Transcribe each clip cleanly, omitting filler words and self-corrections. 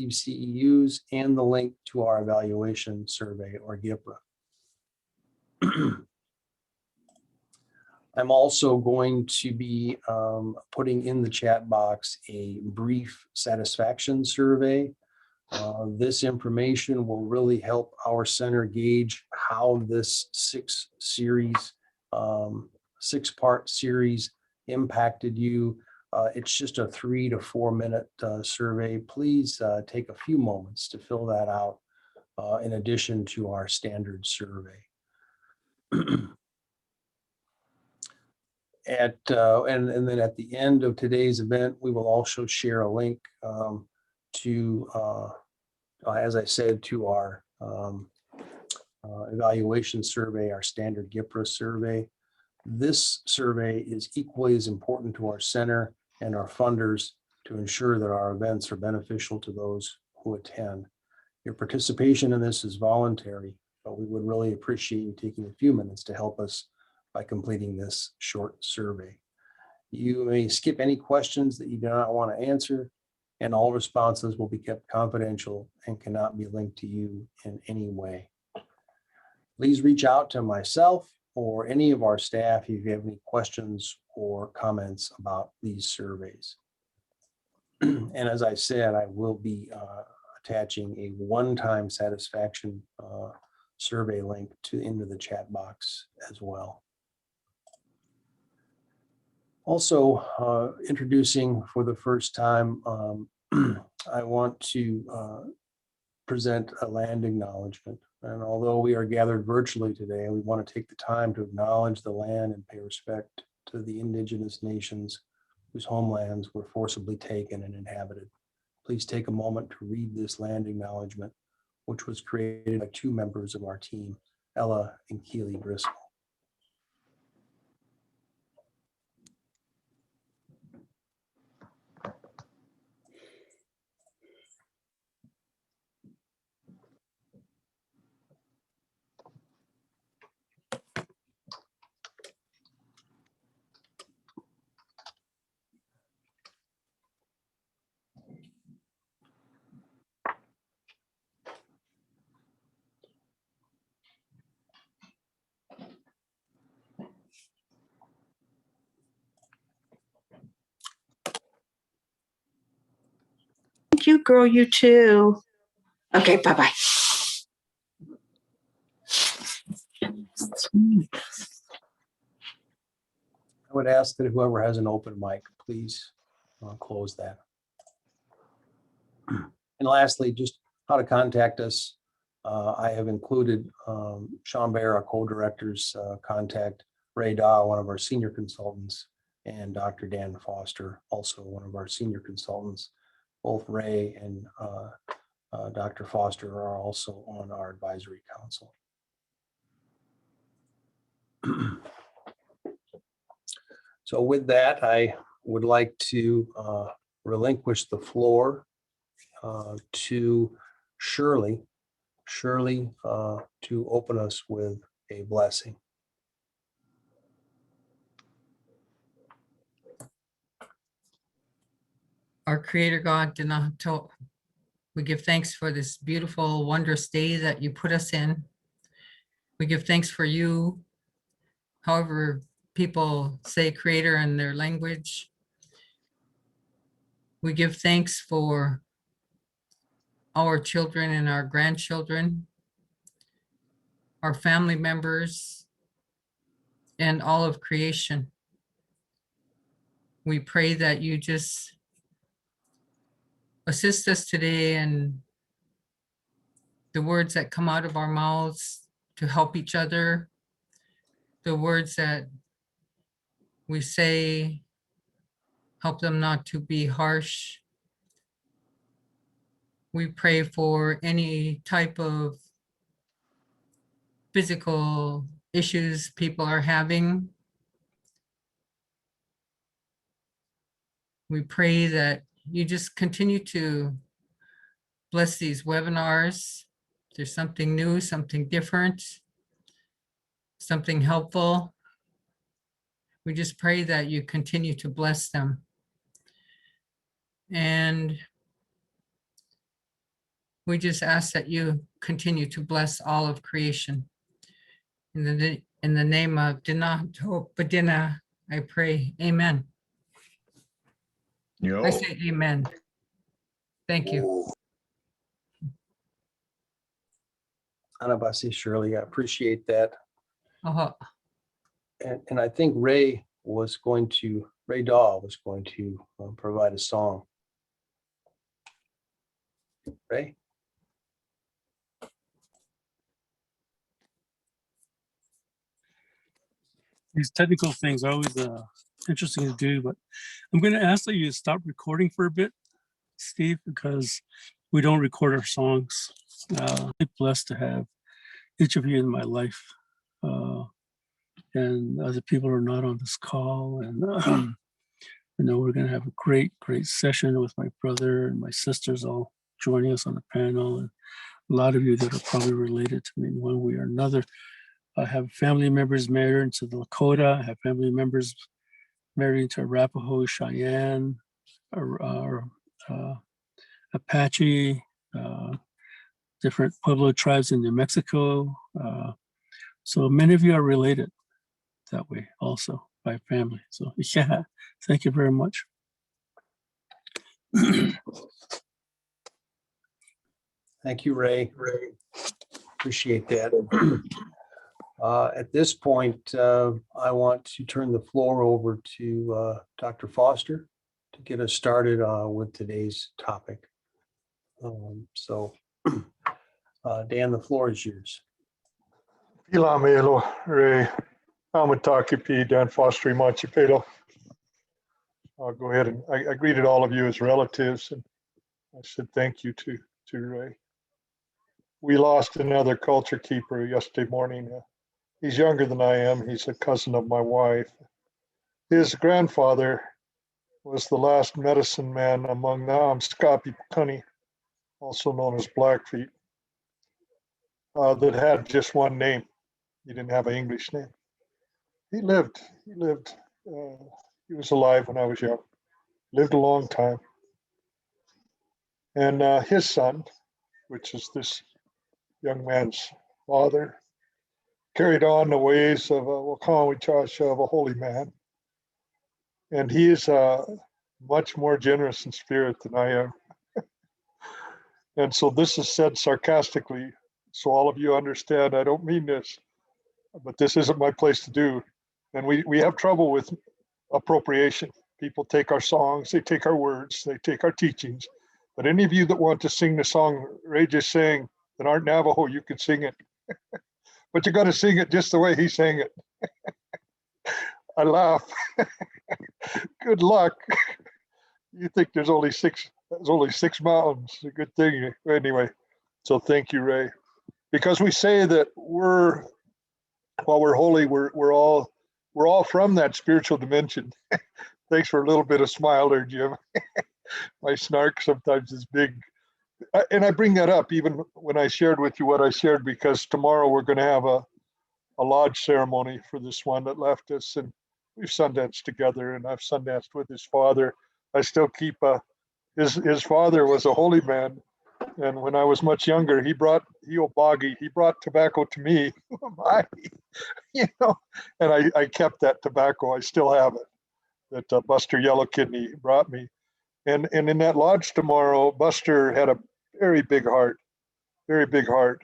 CEUs and the link to our evaluation survey or GIPRA. I'm also going to be putting in the chat box a brief satisfaction survey. This information will really help our center gauge how this six-part series impacted you. It's just a 3 to 4 minute survey. Please take a few moments to fill that out in addition to our standard survey. And then at the end of today's event, we will also share a link to, as I said, to our evaluation survey, our standard GIPRA survey. This survey is equally as important to our center and our funders to ensure that our events are beneficial to those who attend. Your participation in this is voluntary, but we would really appreciate you taking a few minutes to help us by completing this short survey. You may skip any questions that you do not want to answer, and all responses will be kept confidential and cannot be linked to you in any way. Please reach out to myself or any of our staff if you have any questions or comments about these surveys. And as I said, I will be attaching a one-time satisfaction survey link into the chat box as well. Also, introducing for the first time, I want to present a land acknowledgement. And although we are gathered virtually today, we want to take the time to acknowledge the land and pay respect to the indigenous nations whose homelands were forcibly taken and inhabited. Please take a moment to read this land acknowledgement, which was created by 2 members of our team, Ella and Keely Driscoll. Thank you, girl, you too. Okay, bye-bye. I would ask that whoever has an open mic, please close that. And lastly, just how to contact us. I have included Sean Baer, our co-director's contact, Ray Daw, one of our senior consultants, and Dr. Dan Foster, also one of our senior consultants. Both Ray and Dr. Foster are also on our advisory council. So with that, I would like to relinquish the floor to Shirley to open us with a blessing. Our Creator God, we give thanks for this beautiful, wondrous day that you put us in. We give thanks for you, however people say Creator in their language. We give thanks for our children and our grandchildren, our family members, and all of creation. We pray that you just assist us today in the words that come out of our mouths to help each other, the words that we say, help them not to be harsh. We pray for any type of physical issues people are having. We pray that you just continue to bless these webinars. There's something new, something different, something helpful. We just pray that you continue to bless them. And We just ask that you continue to bless all of creation. In the name of Dina Badina, I pray, amen. I say amen. Thank you. Anabasi Shirley, I appreciate that. Uh-huh. And I think Ray Daw was going to provide a song. Ray? These technical things are always interesting to do, but I'm going to ask that you stop recording for a bit, Steve, because we don't record our songs. I'm blessed to have each of you in my life, and other people are not on this call. And I know we're going to have a great session with my brother and my sisters all joining us on the panel, and a lot of you that are probably related to me in one way or another. I have family members married into the Lakota. I have family members married into Arapaho, Cheyenne, Apache, different Pueblo tribes in New Mexico. So many of you are related that way also by family. So yeah, thank you very much. Thank you, Ray. Appreciate that. At this point, I want to turn the floor over to Dr. Foster to get us started with today's topic. Dan, the floor is yours. Ilamelo, Ray, Amataki P, Dan Foster, Machipelo. I'll go ahead and I greeted all of you as relatives, and I said thank you to Ray. We lost another culture keeper yesterday morning. He's younger than I am. He's a cousin of my wife. His grandfather was the last medicine man among the Amskapi Pukuni, also known as Blackfeet, that had just one name. He didn't have an English name. He lived. He was alive when I was young. Lived a long time. And his son, which is this young man's father, carried on the ways of of a holy man. And he is much more generous in spirit than I am. And so this is said sarcastically, so all of you understand, I don't mean this, but this isn't my place to do. And we have trouble with appropriation. People take our songs, they take our words, they take our teachings. But any of you that want to sing the song Ray just sang that aren't Navajo, you can sing it. But you got to sing it just the way he sang it. I laugh. Good luck. You think there's only six mountains. A good thing. Anyway, so thank you, Ray. Because we say that while we're holy, we're all from that spiritual dimension. Thanks for a little bit of smile there, Jim. My snark sometimes is big. And I bring that up even when I shared with you what I shared, because tomorrow we're going to have a lodge ceremony for this one that left us, and we've Sundanced together, and I've Sundanced with his father. I still keep his father was a holy man, and when I was much younger, he brought tobacco to me, and I kept that tobacco. I still have it, that Buster Yellow Kidney brought me. And in that lodge tomorrow, Buster had a very big heart.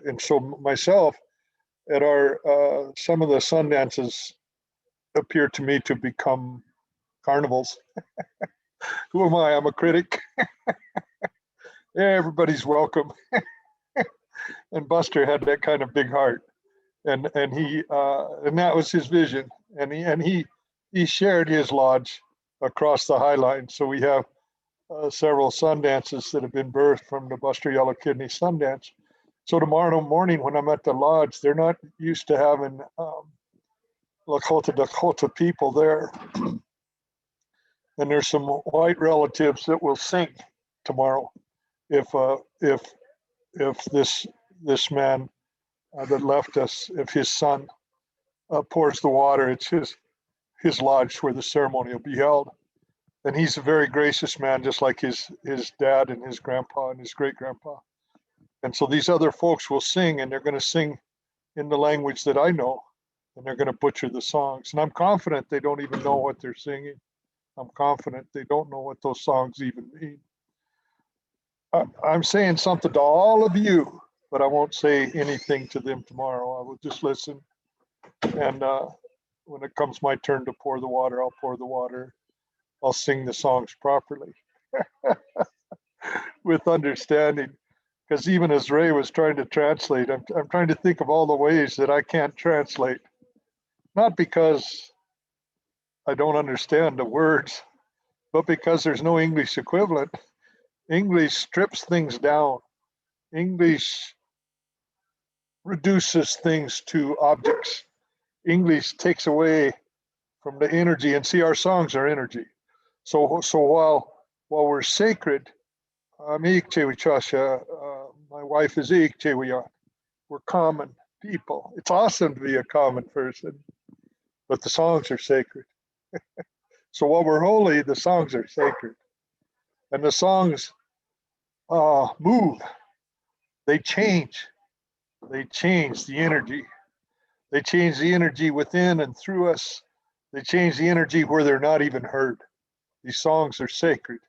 And so myself, at our some of the sun dances appear to me to become carnivals. Who am I? I'm a critic. Everybody's welcome. And Buster had that kind of big heart, and he and that was his vision. And he shared his lodge across the High Line. So we have several sun dances that have been birthed from the Buster Yellow Kidney sun dance. So tomorrow morning when I'm at the lodge, they're not used to having Lakota people there. And there's some white relatives that will sing tomorrow if this man that left us, if his son pours the water, it's his lodge where the ceremony will be held. And he's a very gracious man, just like his dad and his grandpa and his great grandpa. And so these other folks will sing, and they're going to sing in the language that I know, and they're going to butcher the songs. And I'm confident they don't even know what they're singing. I'm confident they don't know what those songs even mean. I'm saying something to all of you, but I won't say anything to them tomorrow. I will just listen. And when it comes my turn to pour the water, I'll pour the water. I'll sing the songs properly with understanding. Because even as Ray was trying to translate, I'm trying to think of all the ways that I can't translate. Not because I don't understand the words, but because there's no English equivalent. English strips things down. English reduces things to objects. English takes away from the energy, and see, our songs are energy. So while we're sacred, my wife is we're common people. It's awesome to be a common person, but the songs are sacred. So while we're holy, the songs are sacred, and the songs move. They change. They change the energy. They change the energy within and through us. They change the energy where they're not even heard. These songs are sacred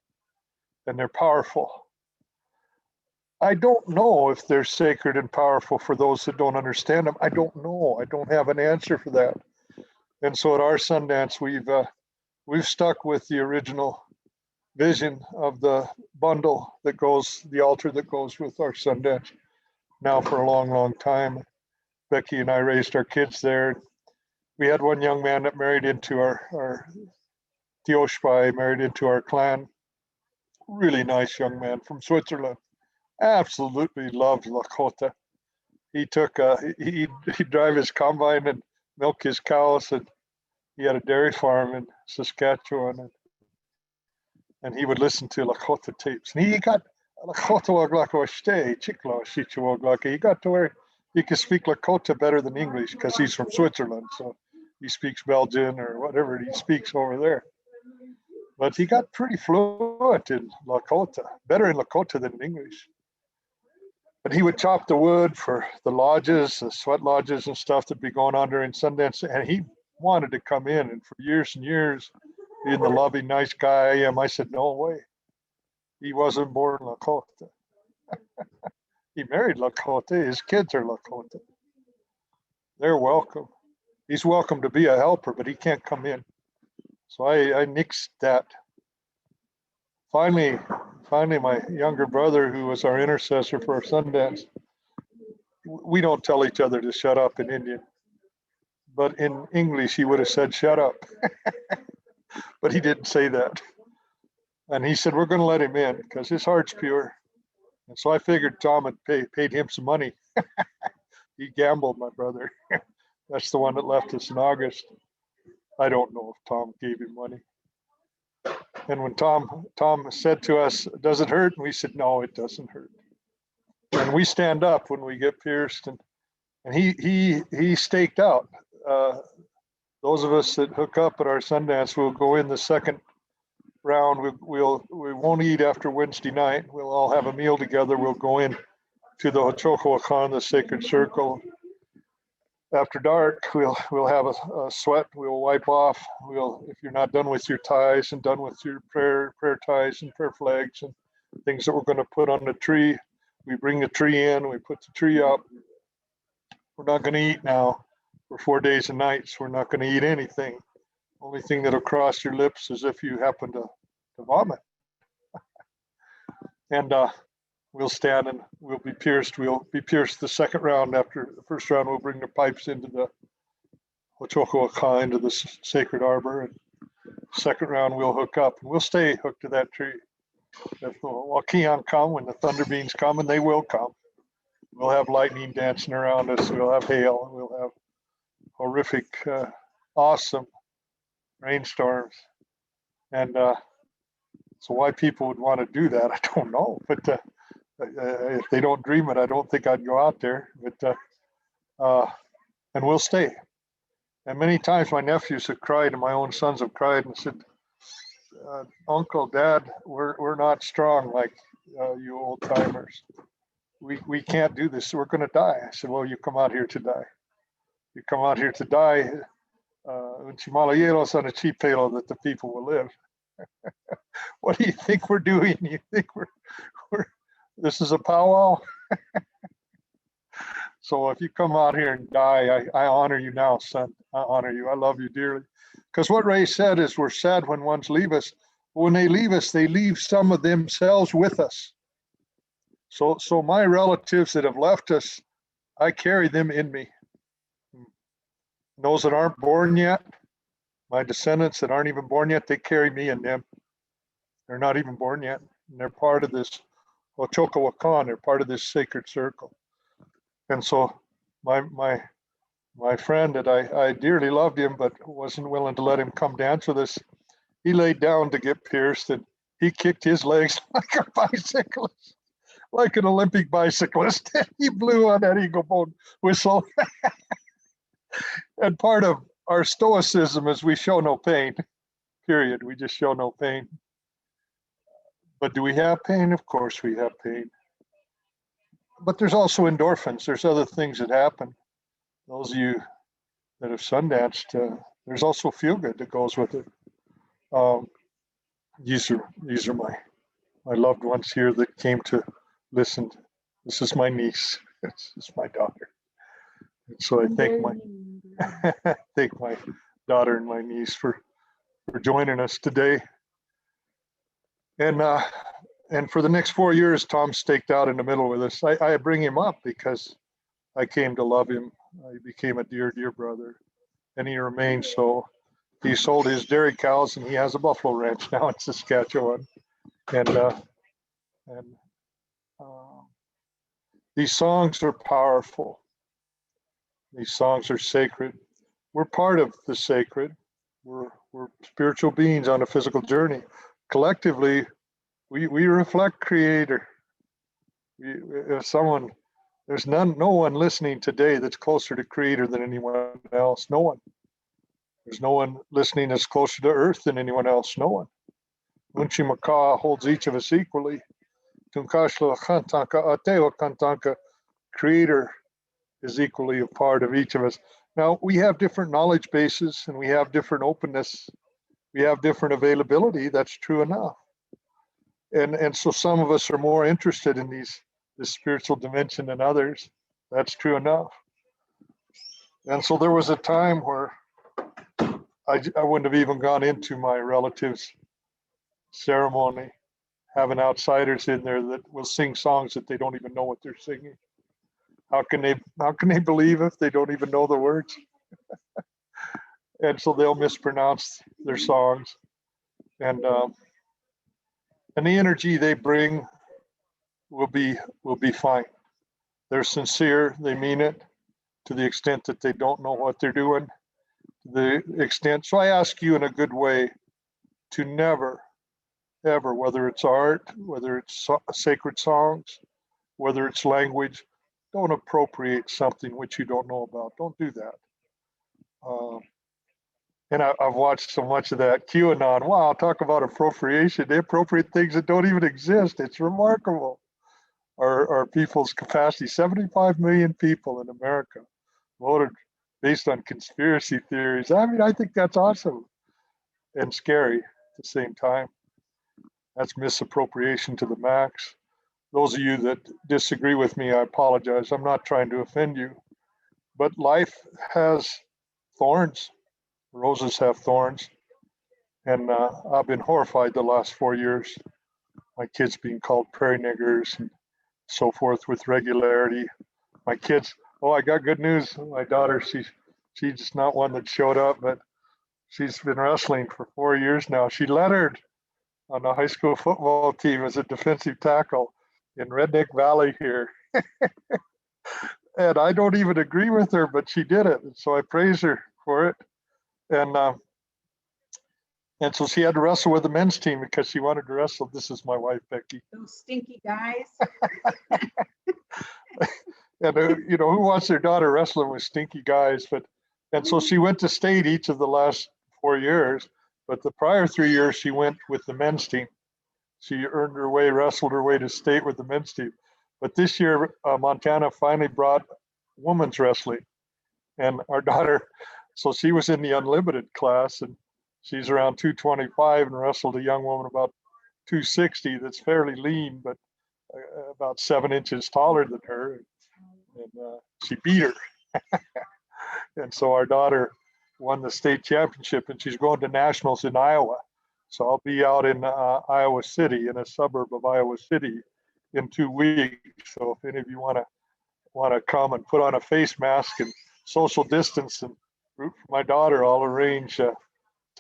and they're powerful. I don't know if they're sacred and powerful for those that don't understand them. I don't know. I don't have an answer for that. And so at our Sundance, we've stuck with the original vision of the bundle that goes, the altar that goes with our Sundance now for a long, long time. Becky and I raised our kids there. We had one young man that married into our Tioshpai, married into our clan. Really nice young man from Switzerland. Absolutely loved Lakota. He took he'd drive his combine and milk his cows, and he had a dairy farm in Saskatchewan, and he would listen to Lakota tapes. And he got he got to where he could speak Lakota better than English because he's from Switzerland. So he speaks Belgian or whatever he speaks over there. But he got pretty fluent in Lakota, better in Lakota than in English. But he would chop the wood for the lodges, the sweat lodges and stuff that'd be going on during Sundance. And he wanted to come in. And for years and years, being the loving, nice guy I am, I said, no way. He wasn't born Lakota. He married Lakota. His kids are Lakota. They're welcome. He's welcome to be a helper, but he can't come in. So I nixed that. Finally, my younger brother, who was our intercessor for our Sundance, we don't tell each other to shut up in Indian, but in English, he would have said, shut up. But he didn't say that. And he said, we're going to let him in because his heart's pure. And so I figured Tom had paid him some money. He gambled, my brother. That's the one that left us in August. I don't know if Tom gave him money. And when Tom said to us, does it hurt? And we said, no, it doesn't hurt. And we stand up when we get pierced, and he staked out. Those of us that hook up at our Sundance will go in the second round. We won't eat after Wednesday night. We'll all have a meal together. We'll go in to the Hochokoakan, the sacred circle. After dark, we'll have a sweat. We'll wipe off. If you're not done with your ties and done with your prayer ties and prayer flags and things that we're going to put on the tree, we bring the tree in. We put the tree up. We're not going to eat now for 4 days and nights. We're not going to eat anything. Only thing that'll cross your lips is if you happen to vomit. And we'll stand and we'll be pierced. We'll be pierced the second round. After the first round, we'll bring the pipes into the Hochokoakan, into the sacred arbor. And second round, we'll hook up. And we'll stay hooked to that tree. If the Wakian come, when the thunder beams come, and they will come, we'll have lightning dancing around us. We'll have hail. We'll have horrific, awesome rainstorms. And so why people would want to do that, I don't know. But if they don't dream it, I don't think I'd go out there. But and we'll stay. And many times my nephews have cried, and my own sons have cried and said, Uncle, Dad, we're not strong like you old timers. we can't do this. We're going to die. I said, well, you come out here to die. You come out here to die. That the people will live. What do you think we're doing? You think we're this is a powwow? So if you come out here and die, I honor you now, son. I honor you. I love you dearly. Because what Ray said is we're sad when ones leave us. When they leave us, they leave some of themselves with us. So my relatives that have left us, I carry them in me. Those that aren't born yet, my descendants that aren't even born yet, they carry me in them. They're not even born yet. And they're part of this Ochokawakan. They're part of this sacred circle. And so my friend that I dearly loved him, but wasn't willing to let him come dance with us, he laid down to get pierced and he kicked his legs like a bicyclist, like an Olympic bicyclist. He blew on that eagle bone whistle. And part of our stoicism is we show no pain, period. We just show no pain. But do we have pain? Of course we have pain. But there's also endorphins. There's other things that happen. Those of you that have sundanced, there's also feel good that goes with it. These are my loved ones here that came to listen. This is my niece. This is my daughter. And so I thank my daughter and my niece for joining us today. And for the next 4 years, Tom staked out in the middle with us. I bring him up because I came to love him. He became a dear, dear brother, and he remains so. He sold his dairy cows, and he has a buffalo ranch now in Saskatchewan. And these songs are powerful. These songs are sacred. We're part of the sacred. We're spiritual beings on a physical journey. Collectively, we reflect Creator. There's no one listening today that's closer to Creator than anyone else. No one. There's no one listening that's closer to Earth than anyone else. No one. Unchimaka holds each of us equally. Tunkashla Kantanka Ateo Kantanka, Creator is equally a part of each of us. Now, we have different knowledge bases and we have different openness. We have different availability. That's true enough. And so some of us are more interested in this spiritual dimension than others. That's true enough. And so there was a time where I wouldn't have even gone into my relatives' ceremony, having outsiders in there that will sing songs that they don't even know what they're singing. How can they believe if they don't even know the words? And so they'll mispronounce their songs. And the energy they bring will be fine. They're sincere, they mean it to the extent that they don't know what they're doing. So I ask you in a good way to never, ever, whether it's art, whether it's sacred songs, whether it's language, don't appropriate something which you don't know about. Don't do that. And I've watched so much of that. QAnon, wow, talk about appropriation. They appropriate things that don't even exist. It's remarkable. Our people's capacity, 75 million people in America voted based on conspiracy theories. I mean, I think that's awesome and scary at the same time. That's misappropriation to the max. Those of you that disagree with me, I apologize. I'm not trying to offend you, but life has thorns. Roses have thorns. And I've been horrified the last 4 years. My kids being called prairie niggers and so forth with regularity. My kids, oh, I got good news. My daughter, she's just not one that showed up, but she's been wrestling for 4 years now. She lettered on the high school football team as a defensive tackle in Redneck Valley here. And I don't even agree with her, but she did it. And so I praise her for it. And so she had to wrestle with the men's team because she wanted to wrestle. This is my wife, Becky. Those stinky guys. And who wants their daughter wrestling with stinky guys? And so she went to state each of the last 4 years, but the prior 3 years she went with the men's team. She earned her way, wrestled her way to state with the men's team. But this year, Montana finally brought women's wrestling, and our daughter, so she was in the unlimited class, and she's around 225 and wrestled a young woman about 260 that's fairly lean, but about 7 inches taller than her. And she beat her. And so our daughter won the state championship, and she's going to nationals in Iowa. So I'll be out in Iowa City, in a suburb of Iowa City, in 2 weeks. So if any of you want to come and put on a face mask and social distance and root for my daughter, I'll arrange to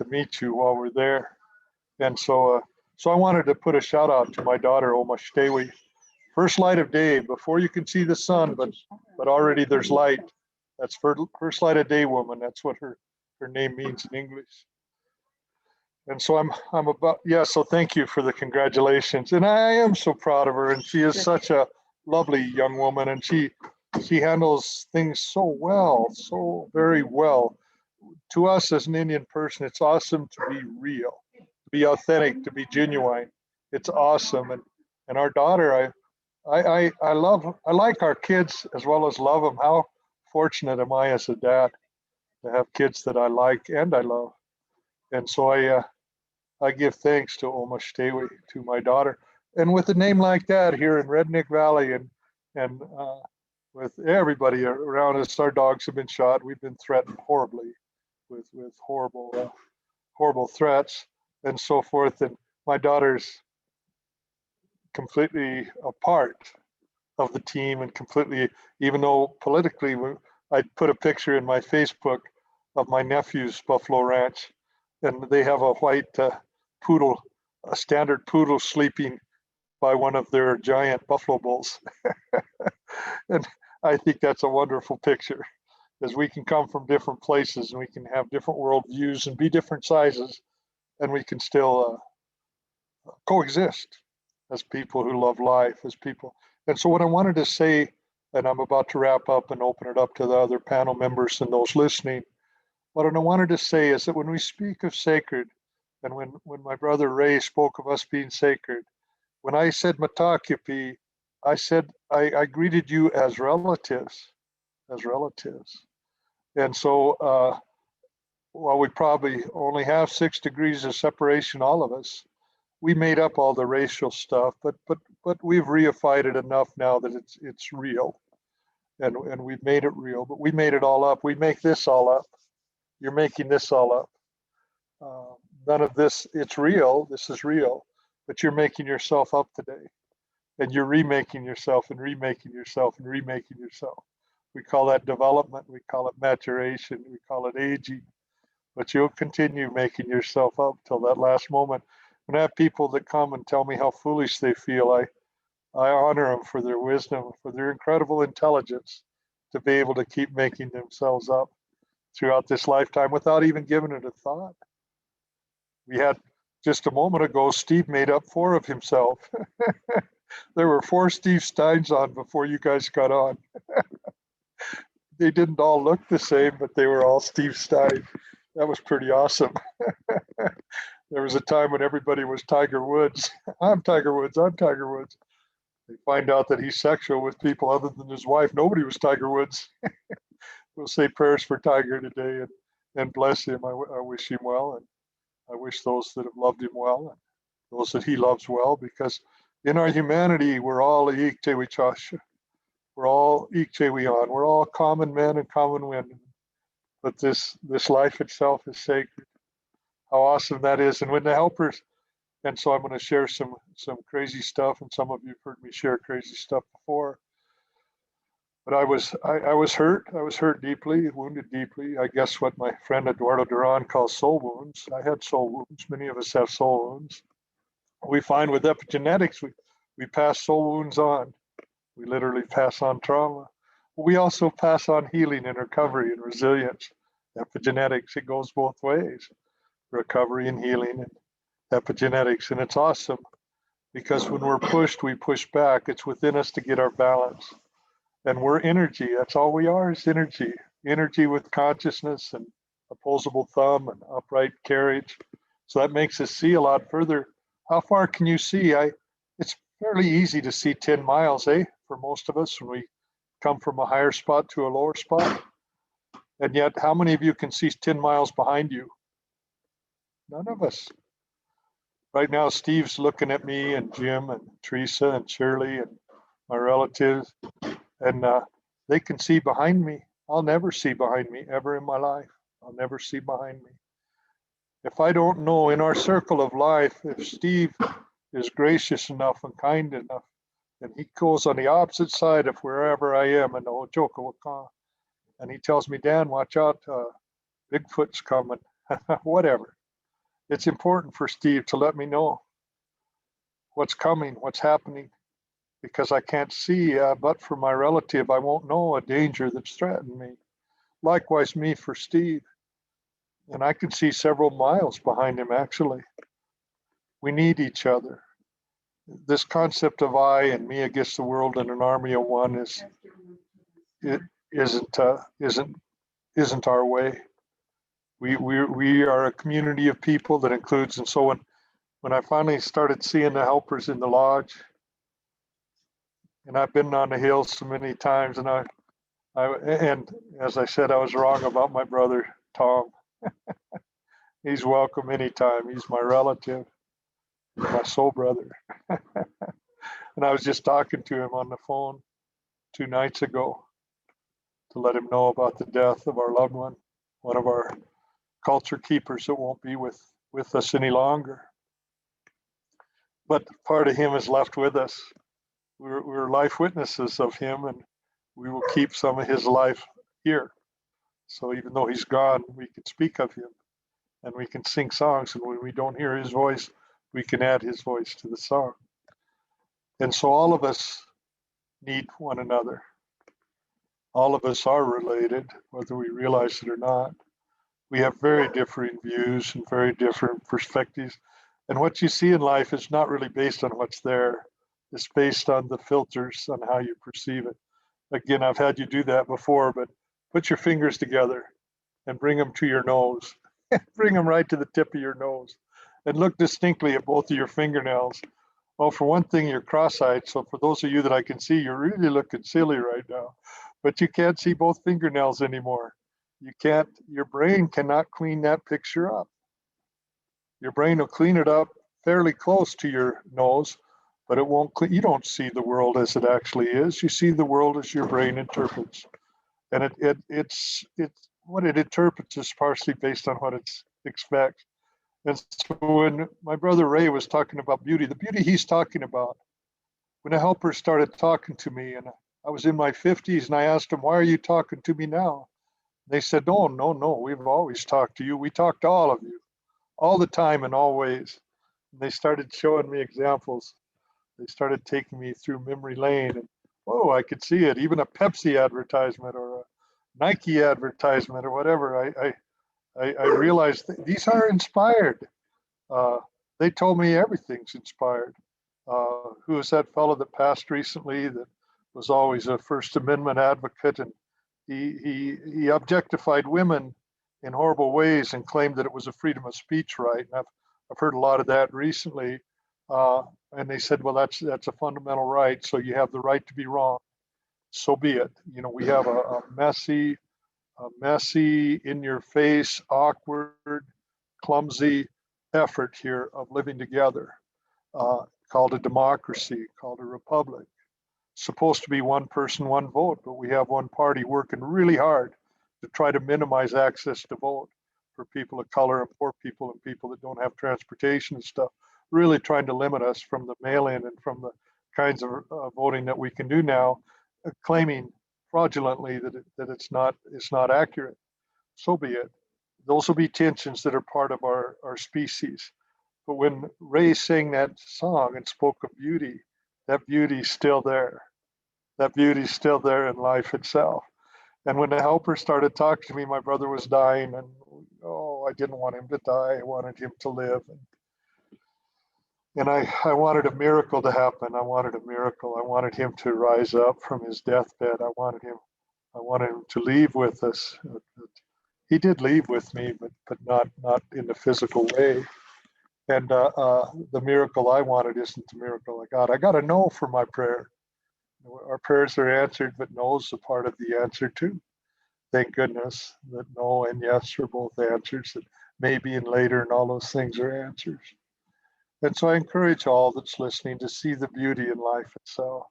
meet you while we're there. And so I wanted to put a shout out to my daughter, Oma Shtewi. First light of day, before you can see the sun, but already there's light. That's first light of day woman. That's what her name means in English. And so I'm about, yeah, so thank you for the congratulations. And I am so proud of her, and she is such a lovely young woman, and she handles things so well, so very well. To us as an Indian person, it's awesome to be real, to be authentic, to be genuine. It's awesome. And our daughter, I like our kids as well as love them. How fortunate am I as a dad to have kids that I like and I love. And so I give thanks to Oma Shtewi, to my daughter. And with a name like that here in Redneck Valley, and with everybody around us, our dogs have been shot. We've been threatened horribly with horrible threats and so forth. And my daughter's completely a part of the team, and completely, even though politically, I put a picture in my Facebook of my nephew's Buffalo Ranch, and they have a white poodle, a standard poodle, sleeping by one of their giant buffalo bulls. And I think that's a wonderful picture, as we can come from different places and we can have different worldviews and be different sizes, and we can still coexist as people who love life, as people. And so what I wanted to say, and I'm about to wrap up and open it up to the other panel members and those listening, what I wanted to say is that when we speak of sacred, and when my brother Ray spoke of us being sacred, when I said Matakipi, I said I greeted you as relatives, And so while we probably only have 6 degrees of separation, all of us, we made up all the racial stuff, but we've reified it enough now that it's real, and we've made it real. But we made it all up. We make this all up. You're making this all up. None of this. It's real. This is real, but you're making yourself up today, and you're remaking yourself and remaking yourself and remaking yourself. We call that development. We call it maturation. We call it aging. But you'll continue making yourself up till that last moment. When I have people that come and tell me how foolish they feel, I honor them for their wisdom, for their incredible intelligence to be able to keep making themselves up throughout this lifetime without even giving it a thought. We had just a moment ago, Steve made up 4 of himself. There were 4 Steve Steins on before you guys got on. They didn't all look the same, but they were all Steve Stein. That was pretty awesome. There was a time when everybody was Tiger Woods. I'm Tiger Woods, I'm Tiger Woods. They find out that he's sexual with people other than his wife. Nobody was Tiger Woods. We'll say prayers for Tiger today and bless him. I wish him well, and I wish those that have loved him well, and those that he loves well, because in our humanity, we're all Iktewichasha. We're all Iktewian. We're all common men and common women. But this life itself is sacred. How awesome that is. And when the helpers, and so I'm going to share some crazy stuff, and some of you have heard me share crazy stuff before. But I was hurt. I was hurt deeply, wounded deeply. I guess what my friend Eduardo Duran calls soul wounds. I had soul wounds. Many of us have soul wounds. We find with epigenetics, we pass soul wounds on. We literally pass on trauma. We also pass on healing and recovery and resilience. Epigenetics, it goes both ways. Recovery and healing and epigenetics. And it's awesome because when we're pushed, we push back. It's within us to get our balance. And we're energy. That's all we are, is energy. Energy with consciousness and opposable thumb and upright carriage. So that makes us see a lot further. How far can you see? It's fairly easy to see 10 miles, for most of us when we come from a higher spot to a lower spot. And yet, how many of you can see 10 miles behind you? None of us. Right now, Steve's looking at me and Jim and Teresa and Shirley and my relatives, and they can see behind me. I'll never see behind me ever in my life. I'll never see behind me. If I don't know in our circle of life, if Steve is gracious enough and kind enough, and he goes on the opposite side of wherever I am in the Ojoka Wakan, and he tells me, Dan, watch out, Bigfoot's coming, whatever. It's important for Steve to let me know what's coming, what's happening, because I can't see, but for my relative, I won't know a danger that's threatened me. Likewise, me for Steve. And I can see several miles behind him, actually. We need each other. This concept of I and me against the world in an army of one isn't our way. We are a community of people that includes, and so when I finally started seeing the helpers in the lodge, and I've been on the hill so many times, and and as I said, I was wrong about my brother Tom. He's welcome anytime. He's my relative, my soul brother. And I was just talking to him on the phone 2 nights ago to let him know about the death of our loved one of our culture keepers that won't be with us any longer. But part of him is left with us. We're life witnesses of him, and we will keep some of his life here. So even though he's gone, we can speak of him, and we can sing songs, and when we don't hear his voice, we can add his voice to the song. And so all of us need one another. All of us are related, whether we realize it or not. We have very differing views and very different perspectives. And what you see in life is not really based on what's there. It's based on the filters on how you perceive it. Again, I've had you do that before, but put your fingers together and bring them to your nose. Bring them right to the tip of your nose and look distinctly at both of your fingernails. Well, for one thing, you're cross-eyed. So for those of you that I can see, you're really looking silly right now, but you can't see both fingernails anymore. You can't, your brain cannot clean that picture up. Your brain will clean it up fairly close to your nose, but it won't, you don't see the world as it actually is. You see the world as your brain interprets. And it's what it interprets is partially based on what it expects. And so when my brother Ray was talking about beauty, the beauty he's talking about, when the helpers started talking to me, and I was in my 50s, and I asked them, why are you talking to me now? They said, no, we've always talked to you. We talk to all of you, all the time and always. And they started showing me examples. They started taking me through memory lane, and whoa, I could see it. Even a Pepsi advertisement or a Nike advertisement or whatever. I realized these are inspired. They told me everything's inspired. Who was that fellow that passed recently that was always a First Amendment advocate, and he objectified women in horrible ways and claimed that it was a freedom of speech right. And I've heard a lot of that recently. And they said, well, that's a fundamental right. So you have the right to be wrong. So be it. You know, we have a messy, in your face, awkward, clumsy effort here of living together, called a democracy, called a republic. Supposed to be one person, one vote, but we have one party working really hard to try to minimize access to vote for people of color and poor people and people that don't have transportation and stuff, really trying to limit us from the mail-in and from the kinds of voting that we can do now, claiming fraudulently that it's not accurate. So be it. Those will be tensions that are part of our species. But when Ray sang that song and spoke of beauty, that beauty's still there. That beauty's still there in life itself. And when the helper started talking to me, my brother was dying, and I didn't want him to die. I wanted him to live. And I wanted a miracle to happen. I wanted a miracle. I wanted him to rise up from his deathbed. I wanted him to leave with us. He did leave with me, but not in the physical way. And the miracle I wanted isn't the miracle I got. I got a no for my prayer. Our prayers are answered, but no is a part of the answer too. Thank goodness that no and yes are both answers, that maybe and later and all those things are answers. And so I encourage all that's listening to see the beauty in life itself.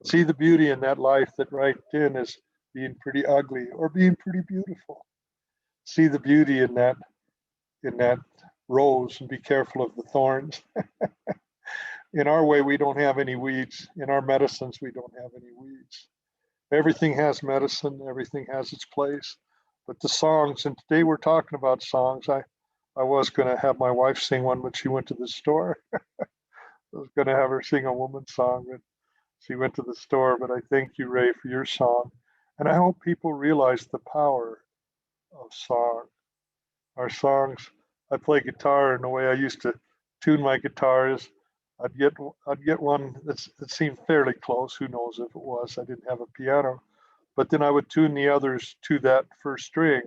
See the beauty in that life that right in is being pretty ugly or being pretty beautiful. See the beauty in that rose and be careful of the thorns. In our way, we don't have any weeds. In our medicines, we don't have any weeds. Everything has medicine, everything has its place. But the songs, and today we're talking about songs. I was going to have my wife sing one, but she went to the store. I was going to have her sing a woman's song, but she went to the store. But I thank you, Ray, for your song. And I hope people realize the power of song. Our songs, I play guitar, and the way I used to tune my guitar is I'd get one that seemed fairly close. Who knows if it was? I didn't have a piano, but then I would tune the others to that first string,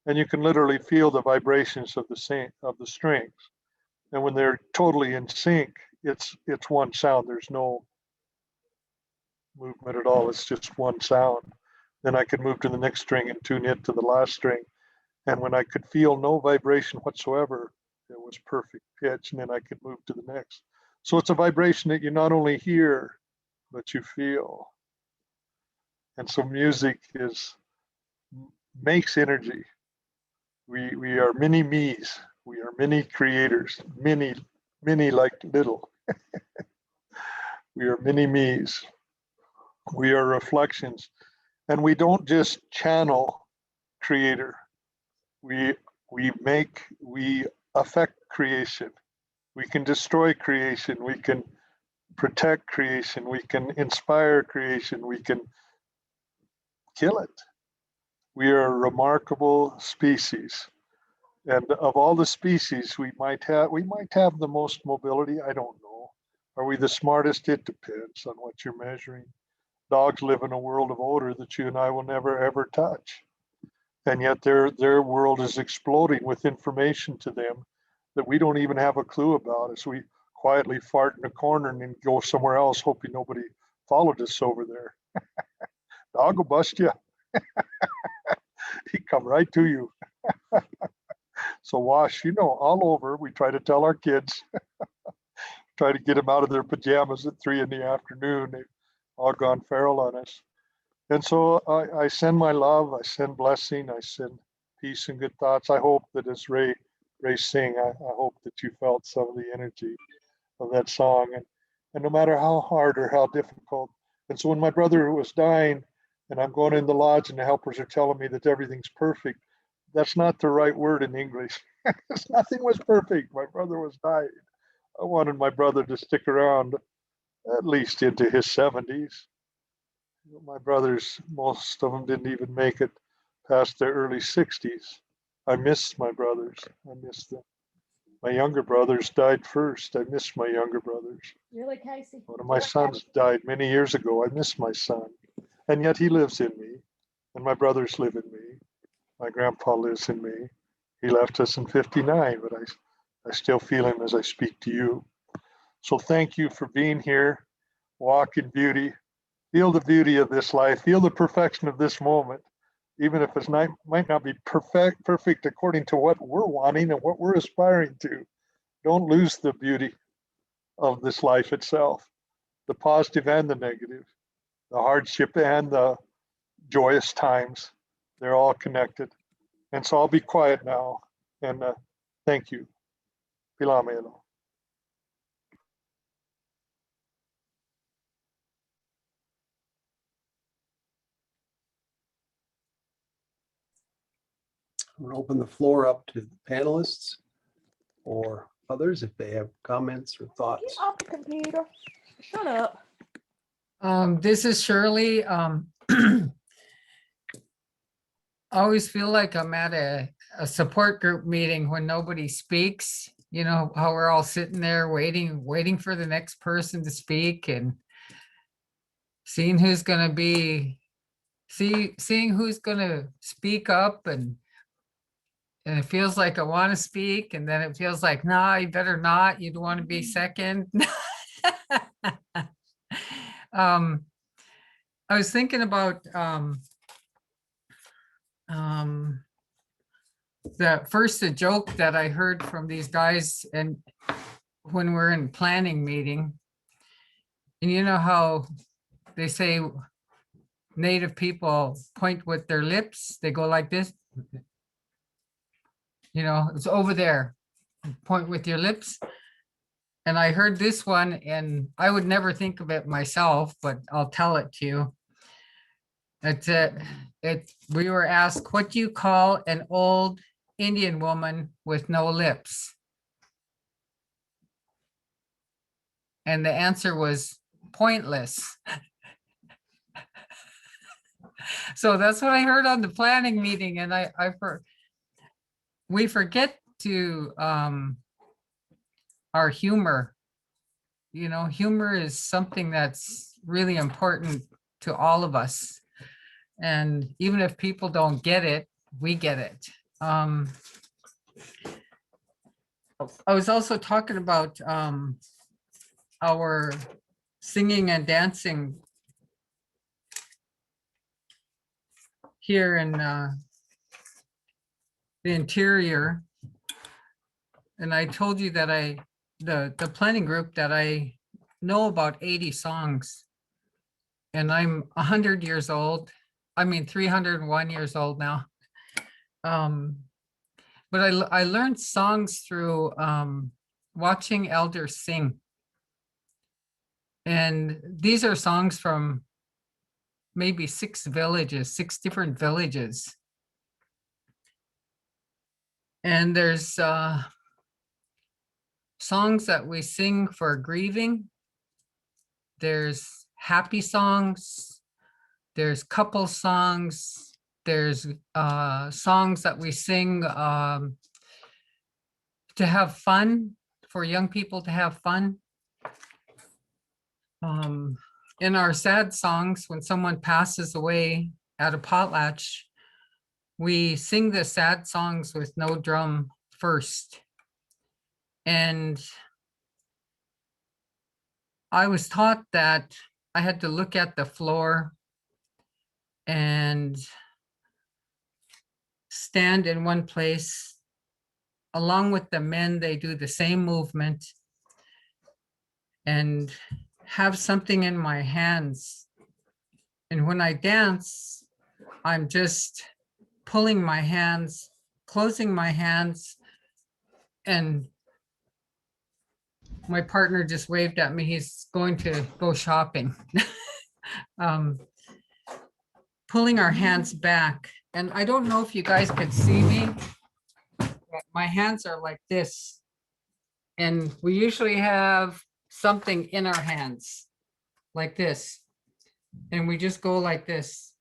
and you can literally feel the vibrations of the strings. And when they're totally in sync, it's one sound. There's no movement at all. It's just one sound. Then I could move to the next string and tune it to the last string. And when I could feel no vibration whatsoever, it was perfect pitch, and then I could move to the next. So it's a vibration that you not only hear, but you feel. And so music makes energy. We are many me's. We are many creators, many like little. We are many me's. We are reflections. And we don't just channel creator. We affect creation. We can destroy creation. We can protect creation. We can inspire creation. We can kill it. We are a remarkable species. And of all the species we might have the most mobility. I don't know. Are we the smartest? It depends on what you're measuring. Dogs live in a world of odor that you and I will never ever touch. And yet their world is exploding with information to them that we don't even have a clue about, as we quietly fart in a corner and then go somewhere else, hoping nobody followed us over there. Dog will bust you. He come right to you. So wash, all over. We try to tell our kids, try to get them out of their pajamas at 3 p.m. They've all gone feral on us. And so I send my love, I send blessing, I send peace and good thoughts. I hope that as Ray sing, I hope that you felt some of the energy of that song. And no matter how hard or how difficult. And so when my brother was dying and I'm going in the lodge and the helpers are telling me that everything's perfect, that's not the right word in English. Nothing was perfect. My brother was dying. I wanted my brother to stick around at least into his 70s. My brothers, most of them didn't even make it past their early 60s. I miss my brothers. I miss them. My younger brothers died first. I miss my younger brothers. Really, Casey? One of my sons died many years ago. I miss my son. And yet he lives in me. And my brothers live in me. My grandpa lives in me. He left us in 59, but I still feel him as I speak to you. So thank you for being here. Walk in beauty. Feel the beauty of this life. Feel the perfection of this moment, even if it might not be perfect according to what we're wanting and what we're aspiring to. Don't lose the beauty of this life itself, the positive and the negative, the hardship and the joyous times. They're all connected. And so I'll be quiet now. And thank you. Pilamelo. I'm going to open the floor up to the panelists or others if they have comments or Get thoughts. off the computer. Shut up. This is Shirley. I always feel like I'm at a support group meeting when nobody speaks. You know, how we're all sitting there waiting for the next person to speak and seeing who's going to seeing who's going to speak up, and it feels like I want to speak, and then it feels like, nah, you better not. You don't want to be second. I was thinking about the joke that I heard from these guys and when we're in planning meeting. And you know how they say Native people point with their lips, they go like this. You know, it's over there, point with your lips. And I heard this one and I would never think of it myself, but I'll tell it to you. We were asked, what do you call an old Indian woman with no lips? And the answer was pointless. So that's what I heard on the planning meeting, and we forget to our humor. You know, humor is something that's really important to all of us. And even if people don't get it, we get it. I was also talking about our singing and dancing here in the interior. And I told you that the planning group that I know about 80 songs. And I'm 100 years old. I mean, 301 years old now. But I learned songs through watching elders sing. And these are songs from maybe 6 different villages. And there's songs that we sing for grieving. There's happy songs. There's couple songs. There's songs that we sing to have fun, for young people to have fun. In our sad songs, when someone passes away at a potlatch, we sing the sad songs with no drum first. And I was taught that I had to look at the floor and stand in one place. Along with the men, they do the same movement and have something in my hands. And when I dance, I'm just pulling my hands, closing my hands, and my partner just waved at me. He's going to go shopping. Pulling our hands back. And I don't know if you guys can see me, but my hands are like this. And we usually have something in our hands like this. And we just go like this.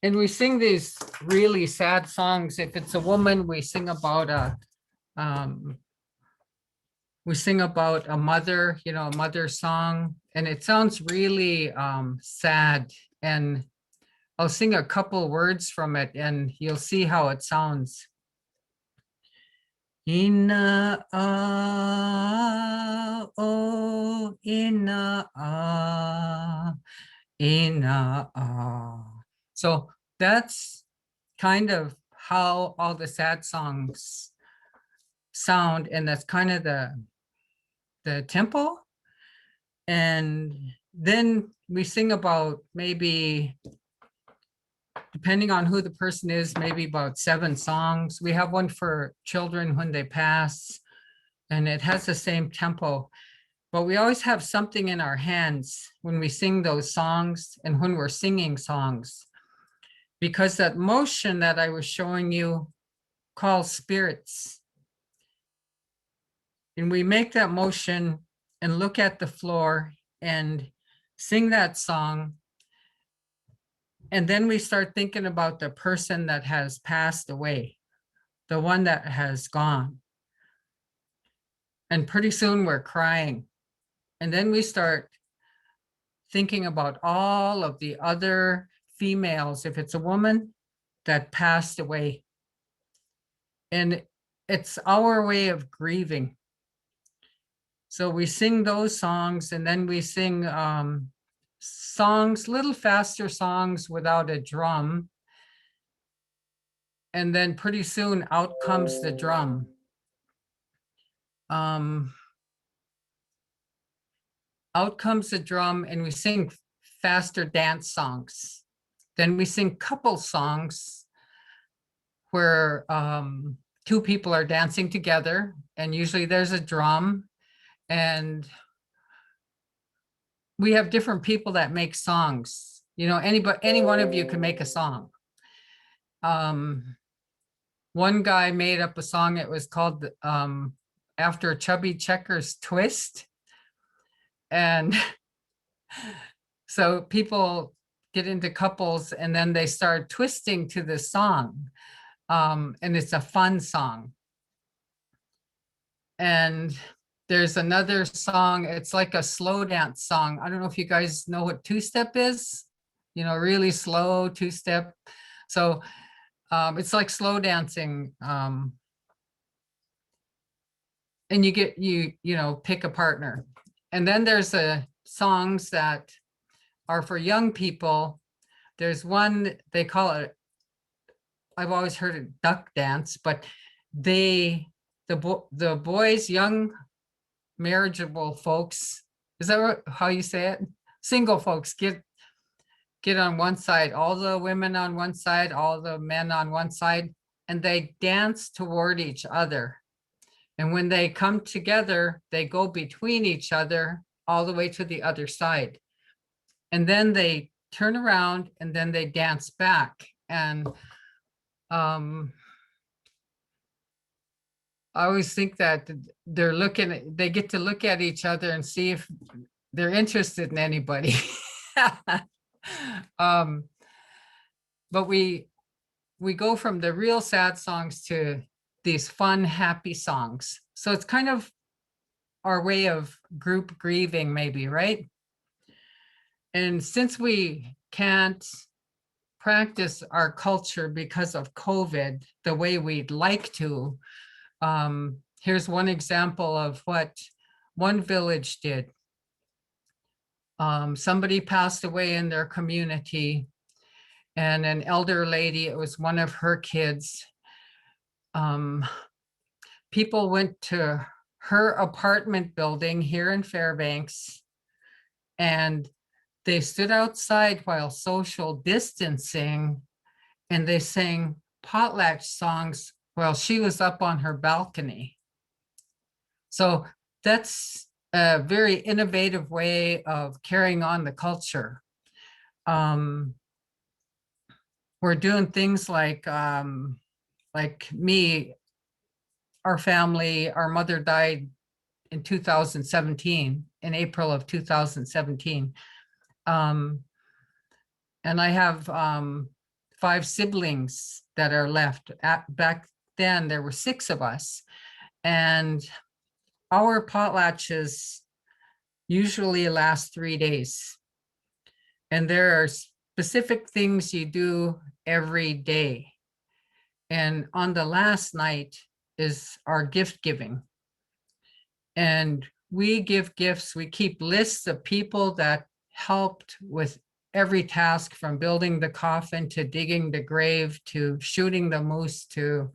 And we sing these really sad songs. If it's a woman, we sing about a mother, you know, a mother song, and it sounds really sad. And I'll sing a couple words from it and you'll see how it sounds. Ina oh ina ina. So that's kind of how all the sad songs sound, and that's kind of the tempo. And then we sing about, maybe depending on who the person is, maybe about 7 songs. We have one for children when they pass, and it has the same tempo. But we always have something in our hands when we sing those songs and when we're singing songs, because that motion that I was showing you calls spirits. And we make that motion and look at the floor and sing that song. And then we start thinking about the person that has passed away, the one that has gone. And pretty soon we're crying. And then we start thinking about all of the other females, if it's a woman, that passed away. And it's our way of grieving. So we sing those songs, and then we sing songs, little faster songs without a drum. And then pretty soon out comes the drum. Out comes the drum, and we sing faster dance songs. Then we sing couple songs where two people are dancing together, and usually there's a drum, and we have different people that make songs. You know, any one of you can make a song. One guy made up a song. It was called After Chubby Checkers Twist. And so people get into couples, and then they start twisting to the song. And it's a fun song. And there's another song, it's like a slow dance song. I don't know if you guys know what two-step is, you know, really slow two-step. So it's like slow dancing. And you know, pick a partner. And then there's songs that are for young people. There's one, they call it, I've always heard it duck dance, but the boys, young marriageable folks, is that how you say it? Single folks get on one side, all the women on one side, all the men on one side, and they dance toward each other. And when they come together, they go between each other all the way to the other side. And then they turn around, and then they dance back. And I always think that they get to look at each other and see if they're interested in anybody. But we go from the real sad songs to these fun, happy songs. So it's kind of our way of group grieving, maybe, right? And since we can't practice our culture because of COVID the way we'd like to, here's one example of what one village did. Somebody passed away in their community, and an elder lady, it was one of her kids. People went to her apartment building here in Fairbanks, and they stood outside while social distancing, and they sang potlatch songs while she was up on her balcony. So that's a very innovative way of carrying on the culture. We're doing things like me, our family, our mother died in 2017, in April of 2017. And I have 5 siblings that are left. Back then, there were 6 of us. And our potlatches usually last 3 days. And there are specific things you do every day. And on the last night is our gift giving. And we give gifts. We keep lists of people that helped with every task, from building the coffin to digging the grave to shooting the moose to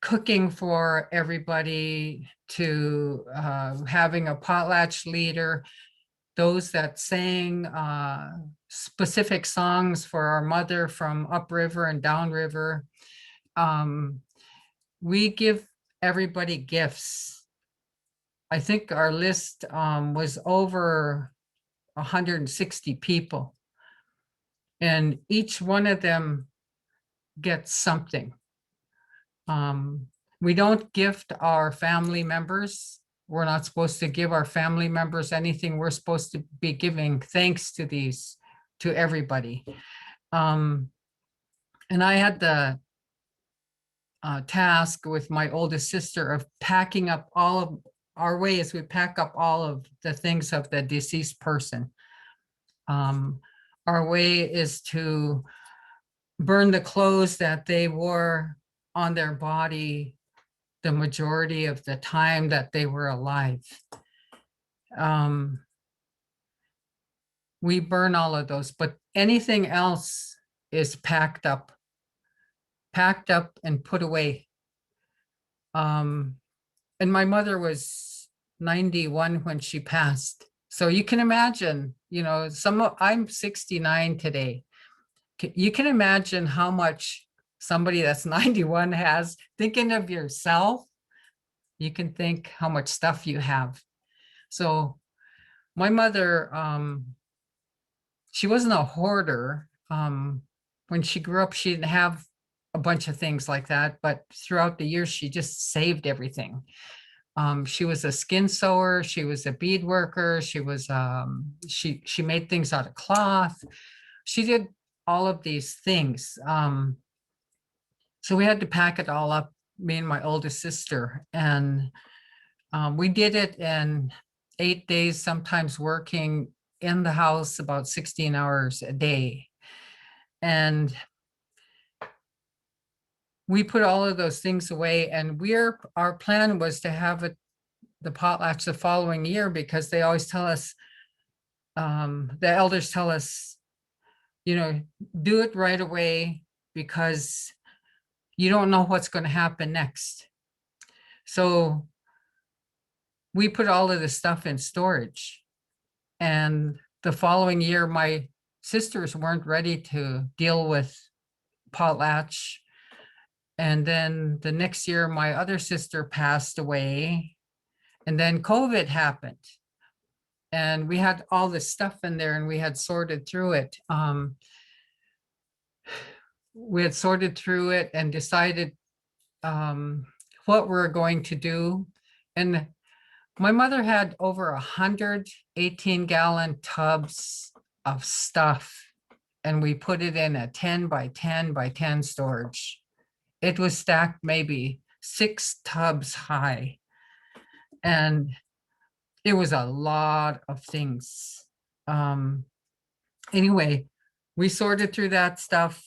cooking for everybody to having a potlatch leader, those that sang specific songs for our mother from upriver and downriver. We give everybody gifts. I think our list was over 160 people, and each one of them gets something. We don't gift our family members. We're not supposed to give our family members anything. We're supposed to be giving thanks to everybody. And I had the task with my oldest sister of packing up all of our way as we pack up all of the things of the deceased person. Our way is to burn the clothes that they wore on their body the majority of the time that they were alive. We burn all of those, but anything else is packed up and put away. And my mother was 91 when she passed. So you can imagine, you know, I'm 69 today. You can imagine how much somebody that's 91 has. Thinking of yourself, you can think how much stuff you have. So my mother, she wasn't a hoarder. When she grew up, she didn't have a bunch of things like that, but throughout the years, she just saved everything. She was a skin sewer. She was a bead worker. She was, she made things out of cloth. She did all of these things. So we had to pack it all up, me and my oldest sister. And we did it in 8 days, sometimes working in the house about 16 hours a day. And we put all of those things away, and our plan was to have the potlatch the following year, because they always tell us, the elders tell us, you know, do it right away because you don't know what's going to happen next. So we put all of the stuff in storage, and the following year, my sisters weren't ready to deal with potlatch. And then the next year, my other sister passed away, and then COVID happened. And we had all this stuff in there, and we had sorted through it. We had sorted through it and decided what we're going to do. And my mother had over 100 18-gallon tubs of stuff, and we put it in a 10 by 10 by 10 storage. It was stacked maybe 6 tubs high. And it was a lot of things. Anyway, we sorted through that stuff.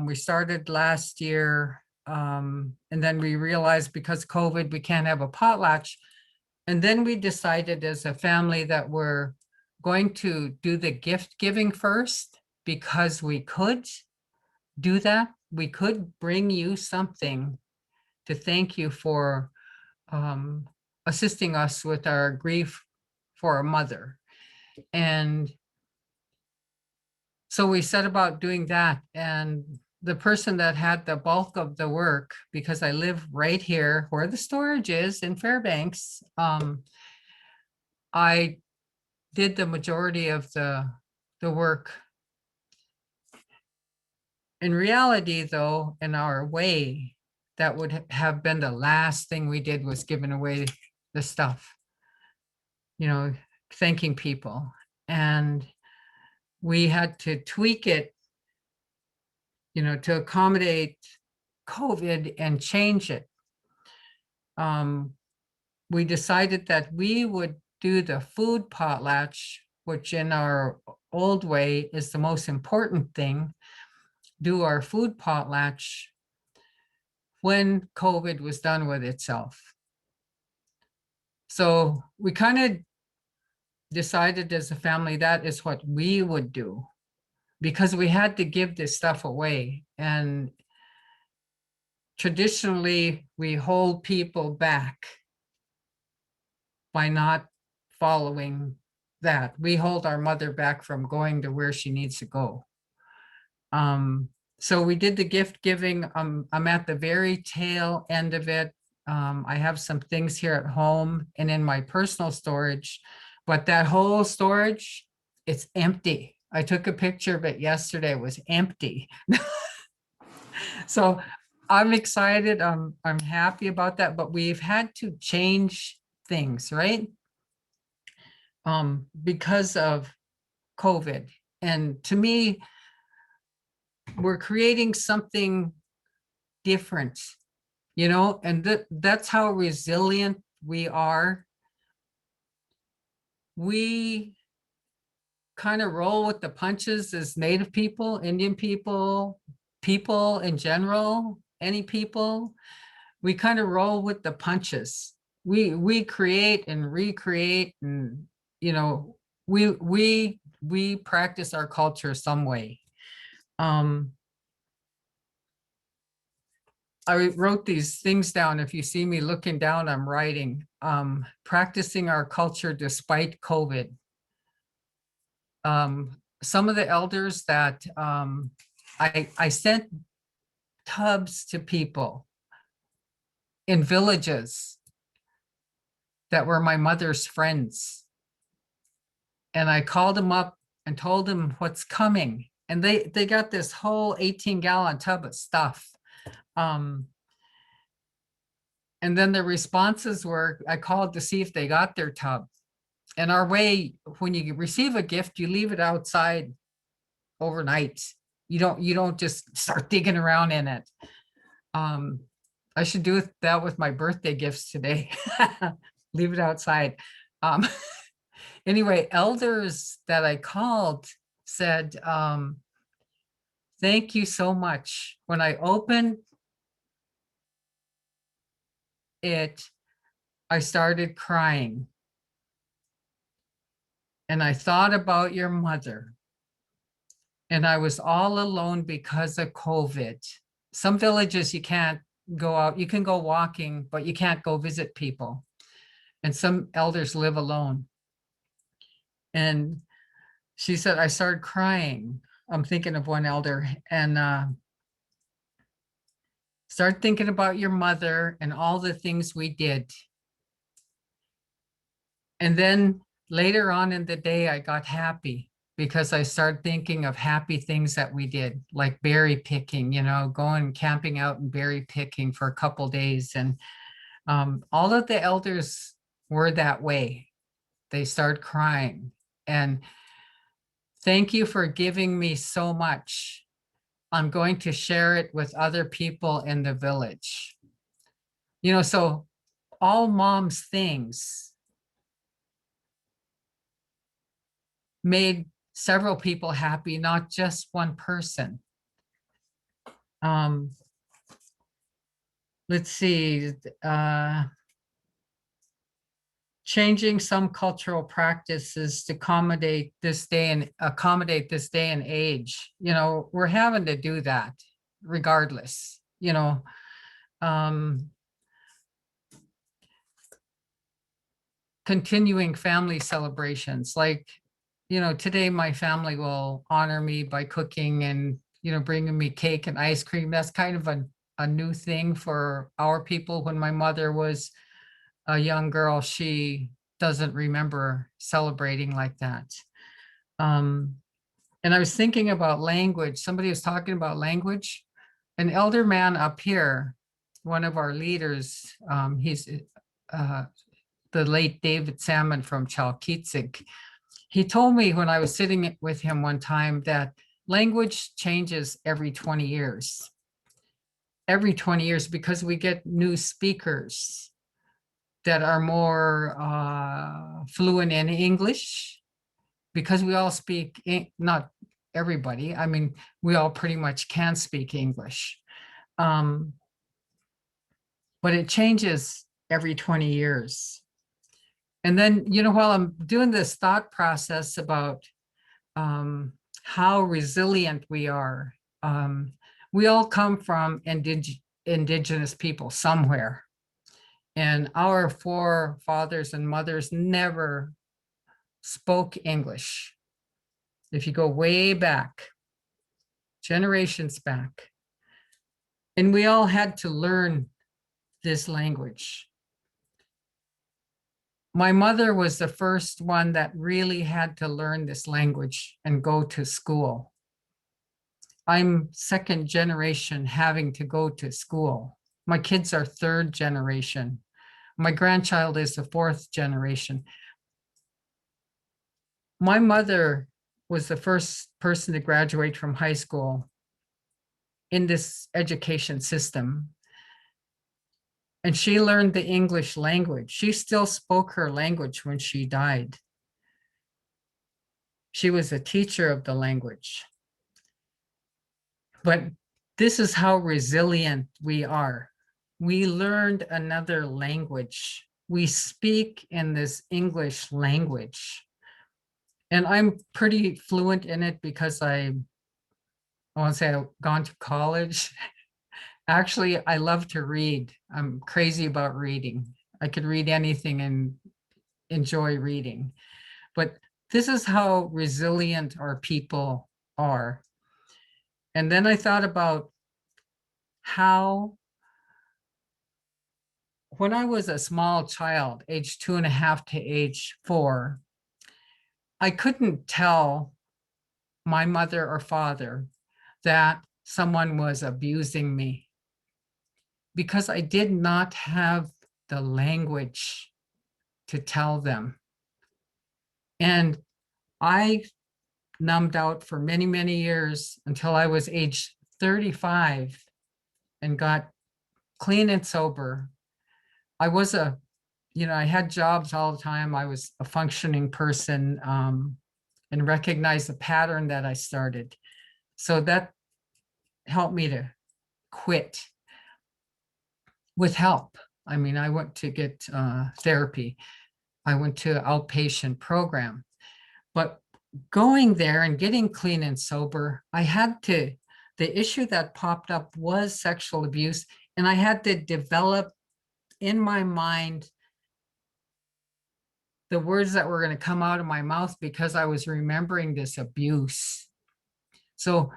We started last year. And then we realized because COVID, we can't have a potlatch. And then we decided as a family that we're going to do the gift giving first, because we could do that. We could bring you something to thank you for assisting us with our grief for our mother. And so we set about doing that. And the person that had the bulk of the work, because I live right here where the storage is in Fairbanks, I did the majority of the work. In reality, though, in our way, that would have been the last thing we did, was giving away the stuff, you know, thanking people. And we had to tweak it, you know, to accommodate COVID and change it. We decided that we would do the food potlatch, which in our old way is the most important thing, do our food potlatch when COVID was done with itself. So we kind of decided as a family that is what we would do, because we had to give this stuff away. And traditionally, we hold people back by not following that. We hold our mother back from going to where she needs to go. So we did the gift giving. I'm at the very tail end of it. I have some things here at home and in my personal storage, but that whole storage, it's empty. I took a picture of it yesterday. It was empty. So I'm excited. I'm happy about that, but we've had to change things, right? Because of COVID. And to me, we're creating something different, you know, and that's how resilient we are. We kind of roll with the punches as Native people, Indian people, people in general, any people. we kind of roll with the punches. We create and recreate, and you know, we practice our culture some way. I wrote these things down. If you see me looking down, I'm writing, practicing our culture despite COVID. Some of the elders that I sent tubs to people in villages that were my mother's friends. And I called them up and told them what's coming. And they got this whole 18-gallon tub of stuff. And then the responses were, I called to see if they got their tub. And our way, when you receive a gift, you leave it outside overnight. You don't just start digging around in it. I should do that with my birthday gifts today. Leave it outside. Anyway, elders that I called said, thank you so much. When I opened it, I started crying. And I thought about your mother. And I was all alone because of COVID. Some villages you can't go out, you can go walking, but you can't go visit people. And some elders live alone. And she said, I started crying. I'm thinking of one elder, and start thinking about your mother and all the things we did. And then later on in the day, I got happy because I started thinking of happy things that we did, like berry picking, you know, going camping out and berry picking for a couple days. And all of the elders were that way. They started crying. And thank you for giving me so much. I'm going to share it with other people in the village. You know, so all mom's things made several people happy, not just one person. Let's see, changing some cultural practices to accommodate this day and age. You know, we're having to do that regardless, you know. Continuing family celebrations, like, you know, today my family will honor me by cooking and, you know, bringing me cake and ice cream. That's kind of a new thing for our people. When my mother was a young girl, she doesn't remember celebrating like that. And I was thinking about language. Somebody was talking about language. An elder man up here, one of our leaders, he's the late David Salmon from Chalkitsik. He told me when I was sitting with him one time that language changes every 20 years. Every 20 years, because we get new speakers that are more fluent in English, because we all speak, not everybody, I mean, we all pretty much can speak English. But it changes every 20 years. And then, you know, while I'm doing this thought process about how resilient we are, we all come from indigenous people somewhere. And our forefathers and mothers never spoke English. If you go way back, generations back, and we all had to learn this language. My mother was the first one that really had to learn this language and go to school. I'm second generation having to go to school. My kids are third generation. My grandchild is the fourth generation. My mother was the first person to graduate from high school in this education system. And she learned the English language. She still spoke her language when she died. She was a teacher of the language. But this is how resilient we are. we learned another language. We speak in this English language. And I'm pretty fluent in it because I want to say I've gone to college. Actually, I love to read. I'm crazy about reading. I could read anything and enjoy reading. But this is how resilient our people are. And then I thought about how, when I was a small child, age 2.5 to age 4, I couldn't tell my mother or father that someone was abusing me because I did not have the language to tell them. And I numbed out for many, many years until I was age 35 and got clean and sober. I was I had jobs all the time. I was a functioning person, and recognized the pattern that I started. So that helped me to quit with help. I mean, I went to get therapy. I went to an outpatient program. But going there and getting clean and sober, the issue that popped up was sexual abuse. And I had to develop in my mind the words that were going to come out of my mouth because I was remembering this abuse. So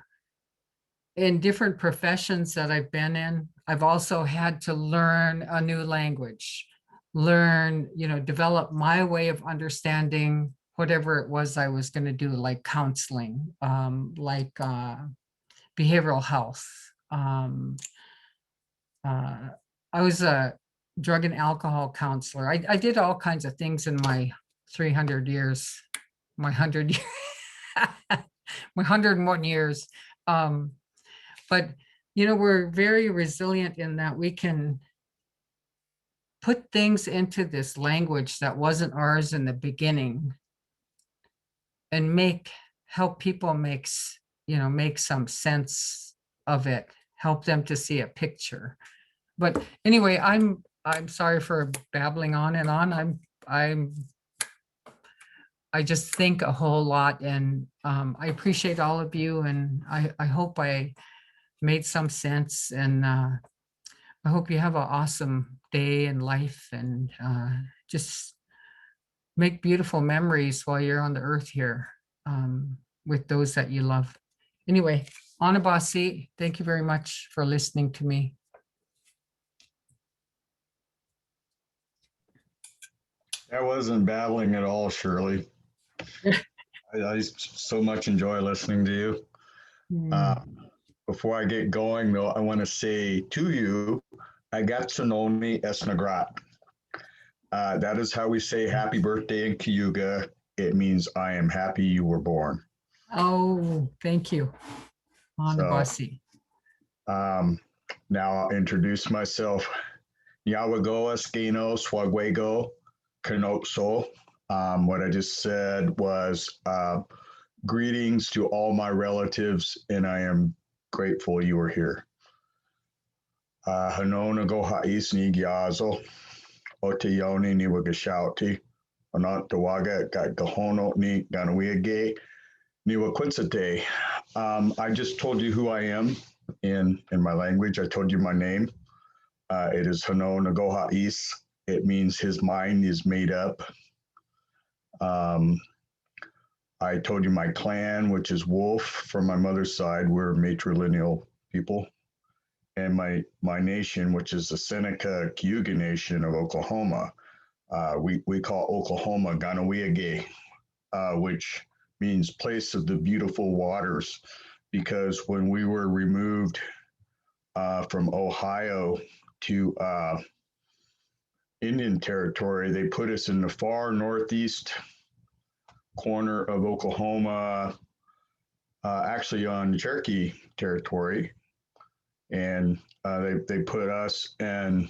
in different professions that I've been in, I've also had to learn a new language, develop my way of understanding whatever it was I was going to do, like counseling, behavioral health. I was a drug and alcohol counselor. I did all kinds of things in my 300 years, my 100 years, my 101 years. But, we're very resilient in that we can put things into this language that wasn't ours in the beginning and help people make some sense of it, help them to see a picture. But anyway, I'm sorry for babbling on and on. I just think a whole lot, and I appreciate all of you, and I hope I made some sense, and I hope you have an awesome day in life, and just make beautiful memories while you're on the earth here with those that you love. Anyway, Anabasi, thank you very much for listening to me. That wasn't babbling at all, Shirley. I so much enjoy listening to you. Before I get going, though, I want to say to you, Agatsunoni Esnagrat. That is how we say happy birthday in Cayuga. It means I am happy you were born. Oh, thank you, Anabasi. Now I'll introduce myself. Yawagoa Skino Swagwego Kanotso. What I just said was greetings to all my relatives, and I am grateful you were here. Hanona go haisni gyazo oteyoni ni wagashauti onot tawaga got gahono ni ganawiage ni wakwitsate. I just told you who I am in my language. I told you my name. It is Hanona go hais. It means his mind is made up. I told you my clan, which is Wolf. From my mother's side, we're matrilineal people. And my nation, which is the Seneca Cayuga Nation of Oklahoma, we call Oklahoma Ganawiage, which means place of the beautiful waters, because when we were removed from Ohio to Indian Territory, they put us in the far northeast corner of Oklahoma, actually on Cherokee territory. And they put us and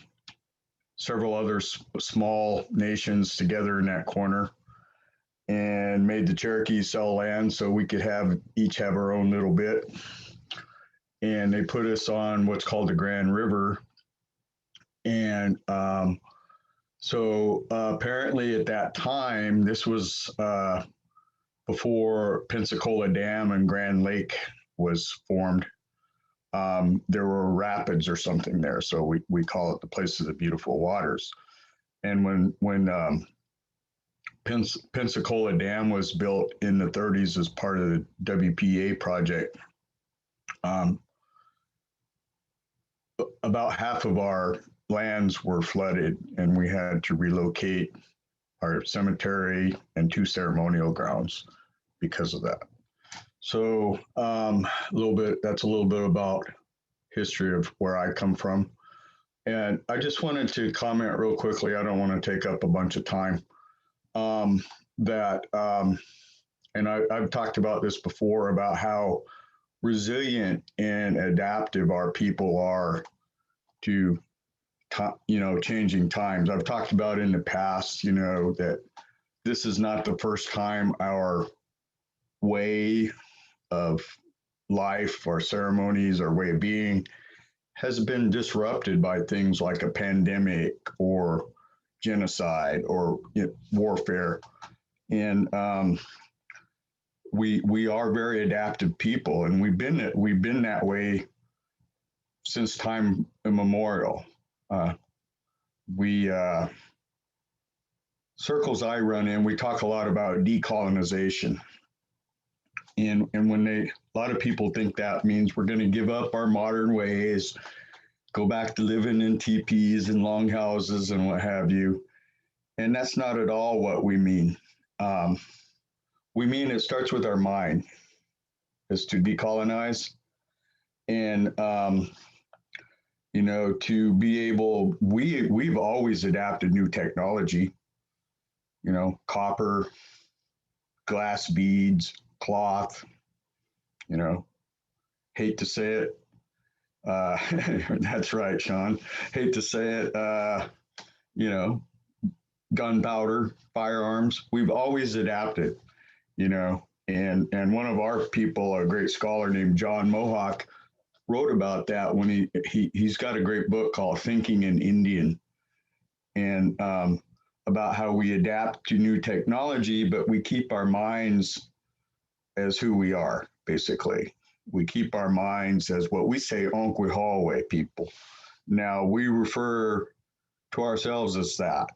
several other small nations together in that corner and made the Cherokees sell land so we could each have our own little bit. And they put us on what's called the Grand River. And so apparently at that time, this was before Pensacola Dam and Grand Lake was formed. There were rapids or something there, so we call it the place of the beautiful waters. And when Pensacola Dam was built in the 30s as part of the WPA project, about half of our lands were flooded, and we had to relocate our cemetery and 2 ceremonial grounds because of that. So that's a little bit about history of where I come from. And I just wanted to comment real quickly. I don't want to take up a bunch of time. And I've talked about this before about how resilient and adaptive our people are to, changing times. I've talked about in the past, that this is not the first time our way of life, our ceremonies, our way of being has been disrupted by things like a pandemic or genocide or warfare. And we are very adaptive people, and we've been that way since time immemorial. Circles I run in, we talk a lot about decolonization. And when a lot of people think that means we're going to give up our modern ways, go back to living in teepees and longhouses and what have you. And that's not at all what we mean. We mean it starts with our mind, is to decolonize. And, to be able, we've always adapted new technology, copper, glass beads, cloth, hate to say it. That's right, Sean. Hate to say it, gunpowder, firearms. We've always adapted, and one of our people, a great scholar named John Mohawk, wrote about that when he's got a great book called Thinking in Indian, and about how we adapt to new technology, but we keep our minds as who we are, basically. We keep our minds as what we say, Onkwe people. Now, we refer to ourselves as that,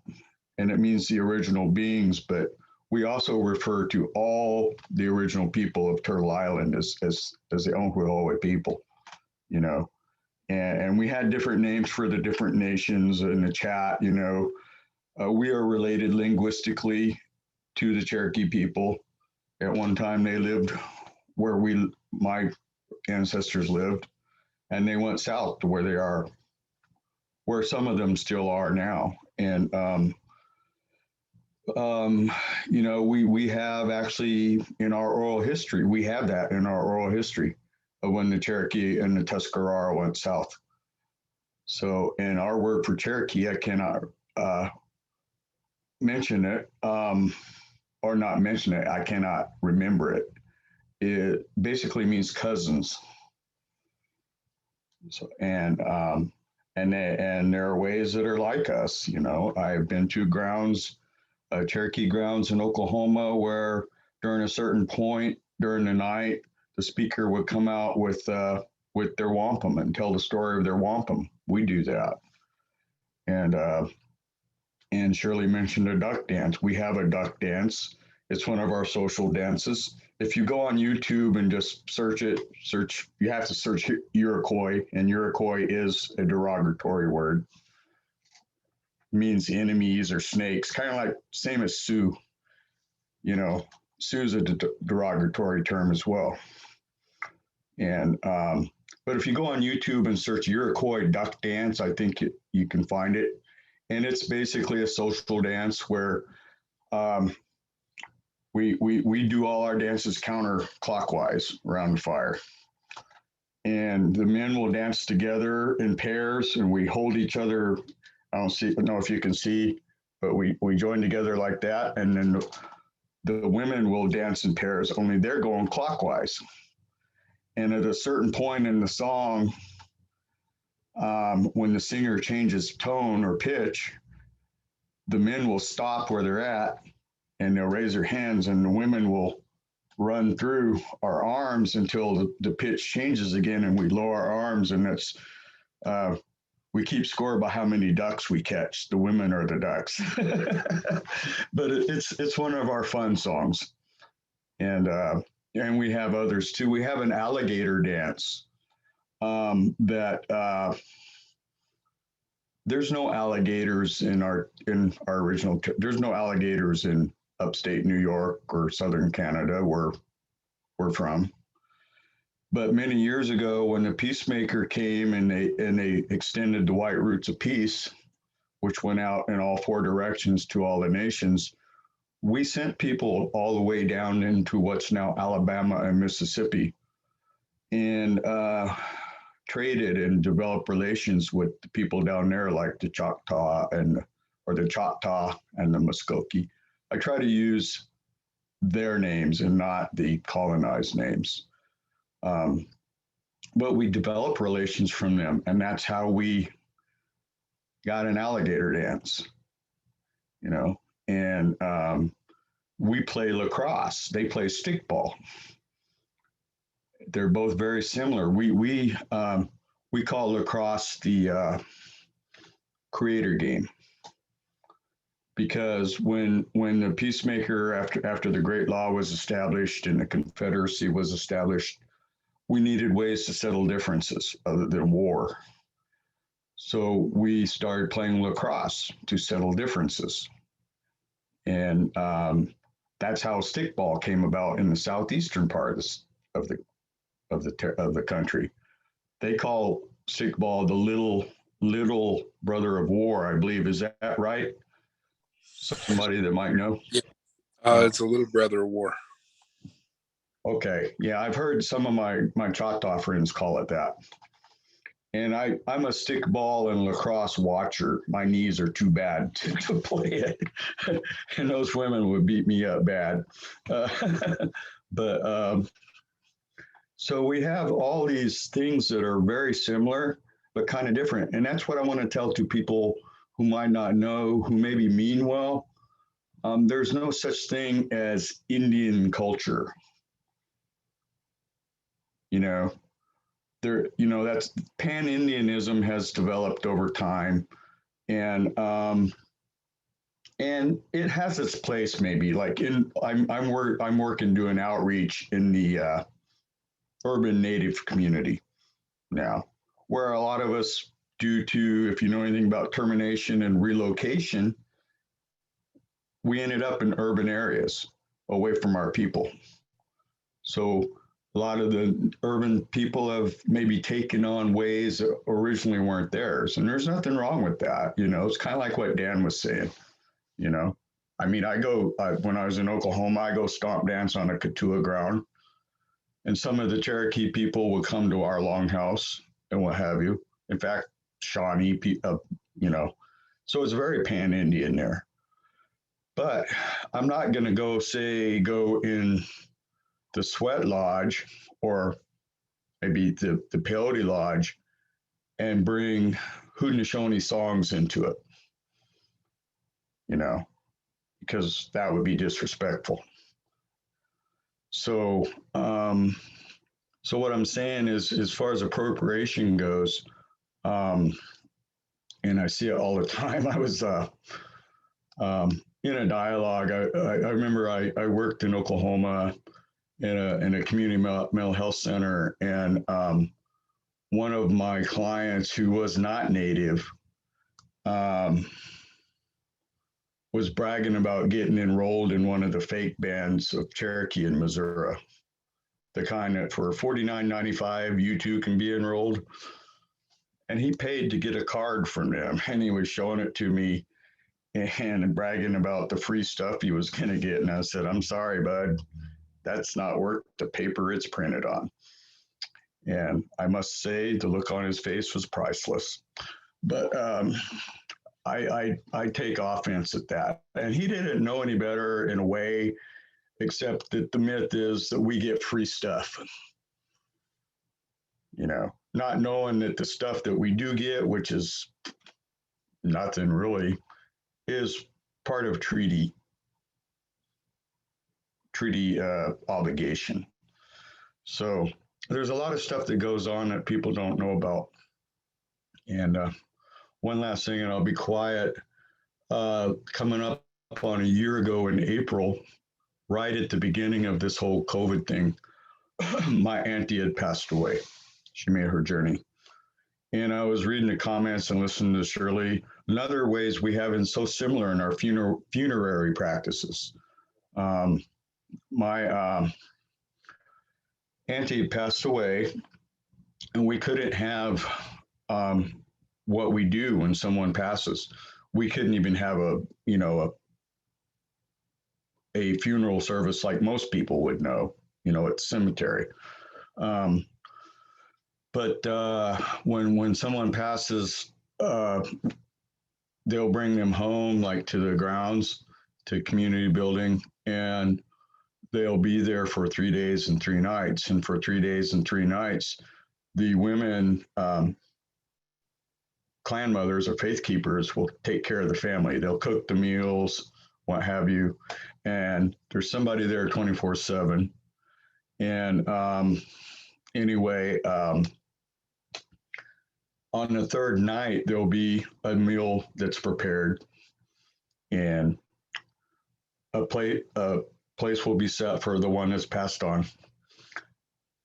and it means the original beings, but we also refer to all the original people of Turtle Island as the Onkwe people, and we had different names for the different nations in the chat. We are related linguistically to the Cherokee people. At one time, they lived where my ancestors lived, and they went south to where they are, where some of them still are now. And we have actually in our oral history, we have that in our oral history of when the Cherokee and the Tuscarora went south. So, and our word for Cherokee, I cannot mention it, or not mention it, I cannot remember it. It basically means cousins. So, and there are ways that are like us. I've been to grounds, Cherokee grounds in Oklahoma, where during a certain point during the night, the speaker would come out with their wampum and tell the story of their wampum. We do that. And Shirley mentioned a duck dance. We have a duck dance. It's one of our social dances. If you go on YouTube and just you have to search Iroquois, and Iroquois is a derogatory word. It means enemies or snakes, kind of like same as Sioux. Sioux is a derogatory term as well. And but if you go on YouTube and search Iroquois duck dance, I think you can find it. And it's basically a social dance where we do all our dances counterclockwise around the fire. And the men will dance together in pairs, and we hold each other. I don't know if you can see, but we join together like that. And then the women will dance in pairs, only they're going clockwise. And at a certain point in the song, when the singer changes tone or pitch, the men will stop where they're at and they'll raise their hands, and the women will run through our arms until the pitch changes again, and we lower our arms, and that's we keep score by how many ducks we catch, the women or the ducks. But it's one of our fun songs, and we have others too. We have an alligator dance that there's no alligators in our original. There's no alligators in upstate New York or southern Canada, where we're from. But many years ago, when the peacemaker came and they extended the white roots of peace, which went out in all four directions to all the nations, we sent people all the way down into what's now Alabama and Mississippi, and traded and developed relations with the people down there, like the Choctaw or the Choctaw and the Muskogee. I try to use their names and not the colonized names. But we developed relations from them, and that's how we got an alligator dance, and we play lacrosse. They play stickball. They're both very similar. We call lacrosse the creator game, because when the peacemaker, after the Great Law was established and the Confederacy was established, we needed ways to settle differences other than war. So we started playing lacrosse to settle differences, and that's how stickball came about in the southeastern part of the country. They call stickball the little brother of war, I believe. Is that right? Somebody that might know. It's a little brother of war. Okay, yeah, I've heard some of my Choctaw friends call it that. And I'm a stickball and lacrosse watcher. My knees are too bad to play it, and those women would beat me up bad. So we have all these things that are very similar, but kind of different. And that's what I want to tell to people who might not know, who maybe mean well. There's no such thing as Indian culture. That's pan-Indianism has developed over time, and it has its place maybe. Like I'm working doing outreach in the urban Native community now, where a lot of us, due to, if you know anything about termination and relocation, we ended up in urban areas away from our people. So a lot of the urban people have maybe taken on ways that originally weren't theirs. And there's nothing wrong with that. It's kind of like what Dan was saying, I mean, when I was in Oklahoma, I go stomp dance on a Katua ground. And some of the Cherokee people would come to our longhouse and what have you. In fact, Shawnee, so it's very pan-Indian there. But I'm not going to go in the Sweat Lodge or maybe the Peyote Lodge and bring Haudenosaunee songs into it, because that would be disrespectful. So what I'm saying is, as far as appropriation goes, and I see it all the time. I was in a dialogue. I remember I worked in Oklahoma in a community mental health center, and one of my clients who was not Native was bragging about getting enrolled in one of the fake bands of Cherokee in Missouri, the kind that for $49.95 you too can be enrolled. And he paid to get a card from them, and he was showing it to me and bragging about the free stuff he was going to get. And I said, I'm sorry, bud, that's not worth the paper it's printed on. And I must say the look on his face was priceless. But I take offense at that. And he didn't know any better in a way, except that the myth is that we get free stuff. not knowing that the stuff that we do get, which is nothing really, is part of treaty obligation. So there's a lot of stuff that goes on that people don't know about. And one last thing, and I'll be quiet. Coming up on a year ago in April, right at the beginning of this whole COVID thing, my auntie had passed away. She made her journey. And I was reading the comments and listening to Shirley. Another ways we have been so similar in our funerary practices. My auntie had passed away, and we couldn't have what we do when someone passes. We couldn't even have a funeral service like most people would know, at the cemetery. But when someone passes, they'll bring them home, like to the grounds, to community building, and they'll be there for 3 days and 3 nights. And for 3 days and 3 nights, the women, clan mothers or faith keepers, will take care of the family. They'll cook the meals, what have you, and there's somebody there 24/7. And anyway, on the third night, there'll be a meal that's prepared, and a place will be set for the one that's passed on,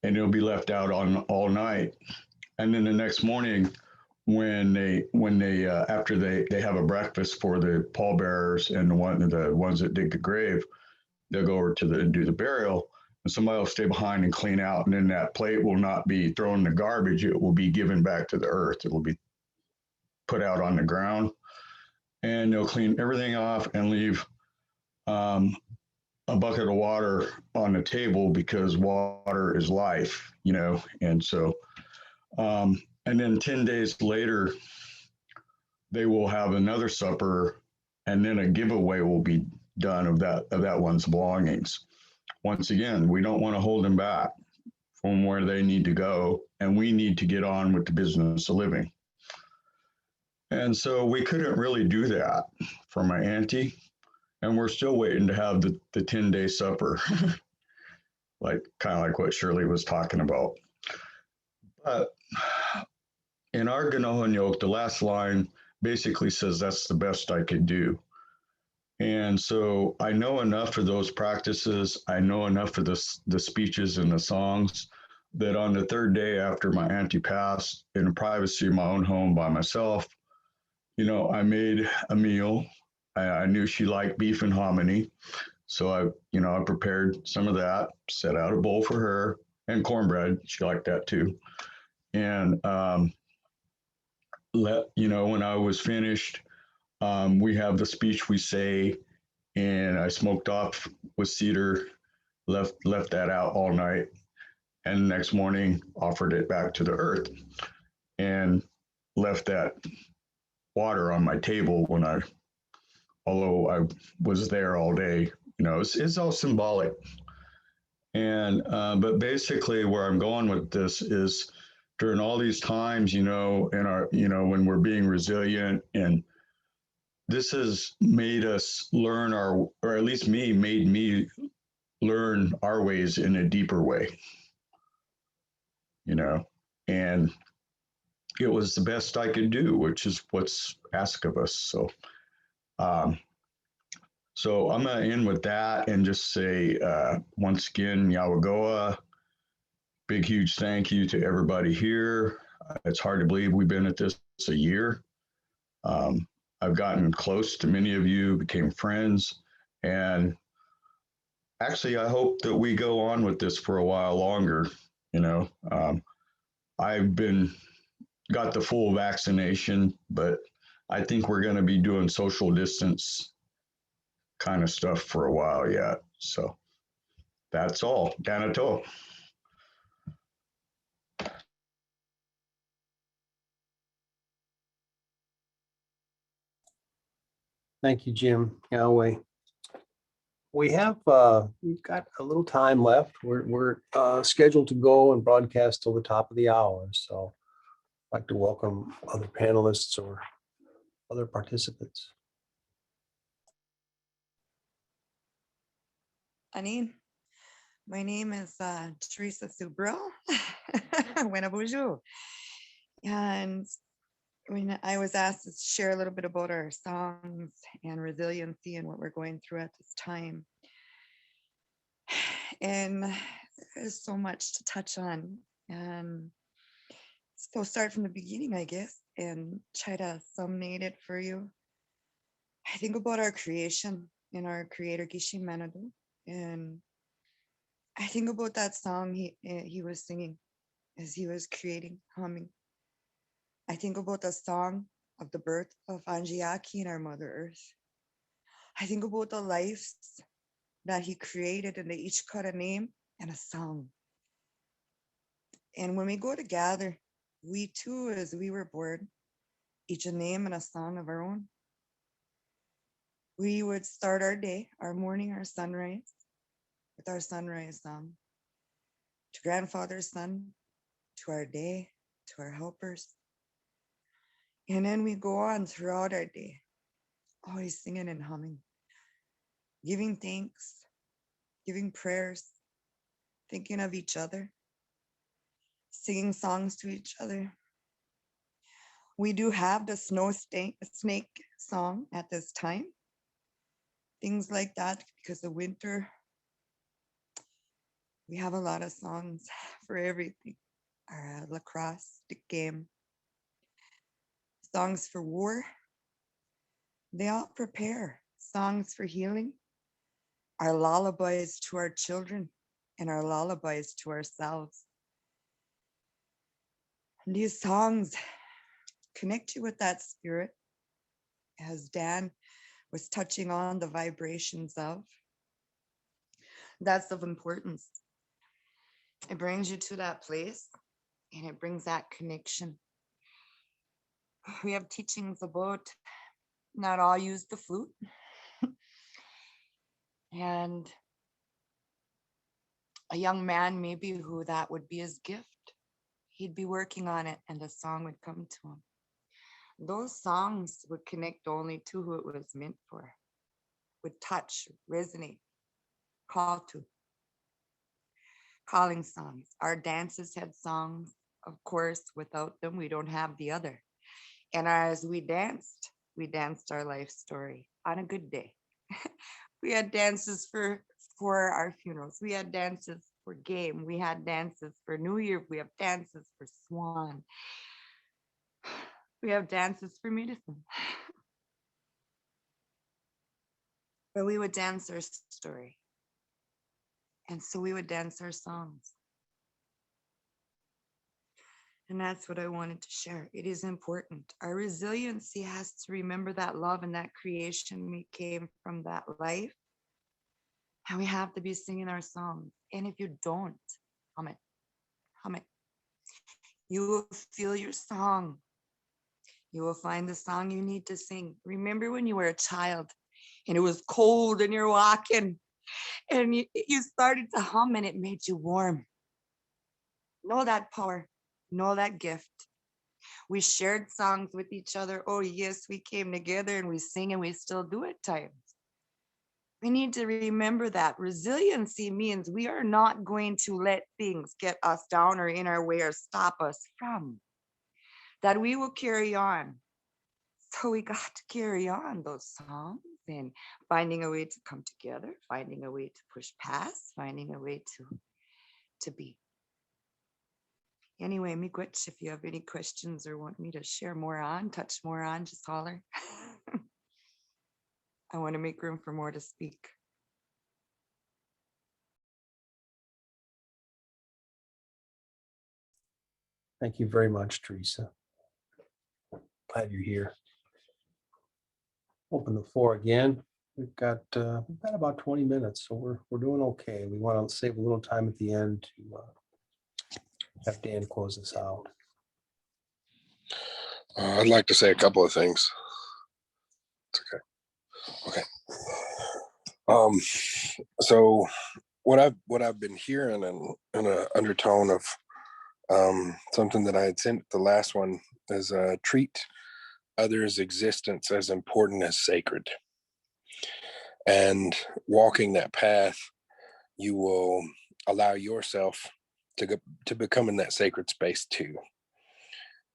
and it'll be left out on all night. And then the next morning, when they after they have a breakfast for the pallbearers and the ones that dig the grave, they'll go over to do the burial, and somebody will stay behind and clean out. And then that plate will not be thrown in the garbage. It will be given back to the earth. It will be put out on the ground, and they'll clean everything off and leave a bucket of water on the table, because water is life, and so and then 10 days later, they will have another supper, and then a giveaway will be done of that one's belongings. Once again, we don't want to hold them back from where they need to go, and we need to get on with the business of living. And so we couldn't really do that for my auntie, and we're still waiting to have the 10-day supper, kind of like what Shirley was talking about. But in our Ganohanyok, the last line basically says that's the best I could do. And so I know enough of those practices. I know enough of the speeches and the songs that on the third day after my auntie passed, in the privacy of my own home by myself, I made a meal. I knew she liked beef and hominy. So I prepared some of that, set out a bowl for her, and cornbread. She liked that too. And when I was finished, we have the speech we say, and I smoked off with cedar, left that out all night, and the next morning offered it back to the earth, and left that water on my table although I was there all day. It's all symbolic. And but basically, where I'm going with this is, during all these times, in our, when we're being resilient, and this has made us learn or at least made me learn our ways in a deeper way, and it was the best I could do, which is what's asked of us. So, so I'm going to end with that and just say, once again, Yawagoa, big, huge thank you to everybody here. It's hard to believe we've been at this a year. I've gotten close to many of you, became friends, and actually, I hope that we go on with this for a while longer. I've got the full vaccination, but I think we're going to be doing social distance kind of stuff for a while yet. So that's all. Danato. Thank you, Jim. Yahweh. we've got a little time left. We're scheduled to go and broadcast till the top of the hour. So I'd like to welcome other panelists or other participants. Anin, my name is Teresa Subrill. Buena bonjour. And when I was asked to share a little bit about our songs and resiliency and what we're going through at this time. And there's so much to touch on. And so start from the beginning, I guess, and try to summate it for you. I think about our creation and our creator, Gishin Manadu. And I think about that song he was singing as he was creating, humming. I think about the song of the birth of Anjiaki and our Mother Earth. I think about the lives that he created and they each got a name and a song. And when we go to gather, we too, as we were born, each a name and a song of our own. We would start our day, our morning, our sunrise, with our sunrise song. To grandfather's son, to our day, to our helpers. And then we go on throughout our day, always singing and humming, giving thanks, giving prayers, thinking of each other, singing songs to each other. We do have the snake song at this time, things like that, because the winter, we have a lot of songs for everything. Our lacrosse stick game, songs for war, they all prepare. Songs for healing, our lullabies to our children and our lullabies to ourselves. And these songs connect you with that spirit, as Dan was touching on the vibrations of. That's of importance. It brings you to that place and it brings that connection. We have teachings about not all use the flute. And a young man, maybe who that would be his gift, he'd be working on it and a song would come to him. Those songs would connect only to who it was meant for, would touch, resonate, call to. Calling songs. Our dances had songs, of course. Without them, we don't have the other. And as we danced our life story on a good day. We had dances for our funerals. We had dances for game. We had dances for New Year. We have dances for Swan. We have dances for medicine. But we would dance our story. And so we would dance our songs. And that's what I wanted to share. It is important. Our resiliency has to remember that love and that creation we came from that life. And we have to be singing our songs. And if you don't, hum it. Hum it. You will feel your song. You will find the song you need to sing. Remember when you were a child and it was cold and you're walking and you started to hum and it made you warm. Know that power. Know that gift. We shared songs with each other. Oh yes, we came together and we sing and we still do at times. We need to remember that resiliency means we are not going to let things get us down or in our way or stop us from. That we will carry on. So we got to carry on those songs and finding a way to come together, finding a way to push past, finding a way to be. Anyway, Miigwech, if you have any questions or want me to share more on, touch more on, just holler. I want to make room for more to speak. Thank you very much, Teresa. Glad you're here. Open the floor again. We've got about 20 minutes, so we're doing okay. We want to save a little time at the end to have Dan close this out. I'd like to say a couple of things. It's okay. Okay. Um, so what I've been hearing in a undertone of something that I had sent the last one is treat others' existence as important as sacred. And walking that path, you will allow yourself to become in that sacred space too.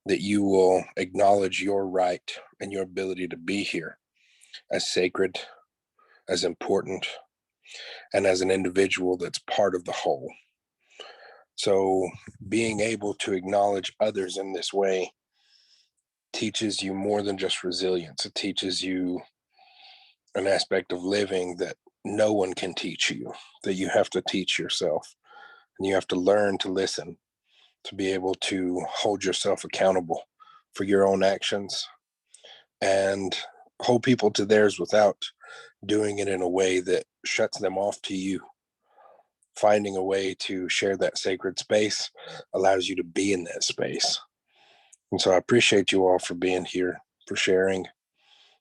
That you will acknowledge your right and your ability to be here as sacred, as important, and as an individual that's part of the whole. So being able to acknowledge others in this way teaches you more than just resilience. It teaches you an aspect of living that no one can teach you, that you have to teach yourself. And you have to learn to listen, to be able to hold yourself accountable for your own actions and hold people to theirs without doing it in a way that shuts them off to you. Finding a way to share that sacred space allows you to be in that space. And so I appreciate you all for being here, for sharing,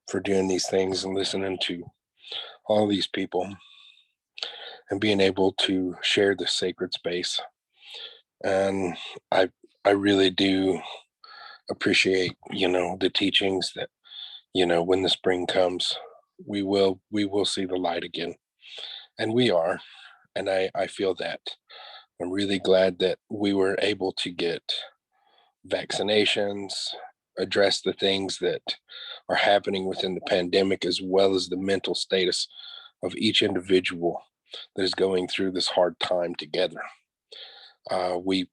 for doing these things and listening to all these people and being able to share this sacred space. And I really do appreciate, the teachings that, when the spring comes, we will see the light again. And we are. And I feel that. I'm really glad that we were able to get vaccinations, address the things that are happening within the pandemic, as well as the mental status of each individual that is going through this hard time together. We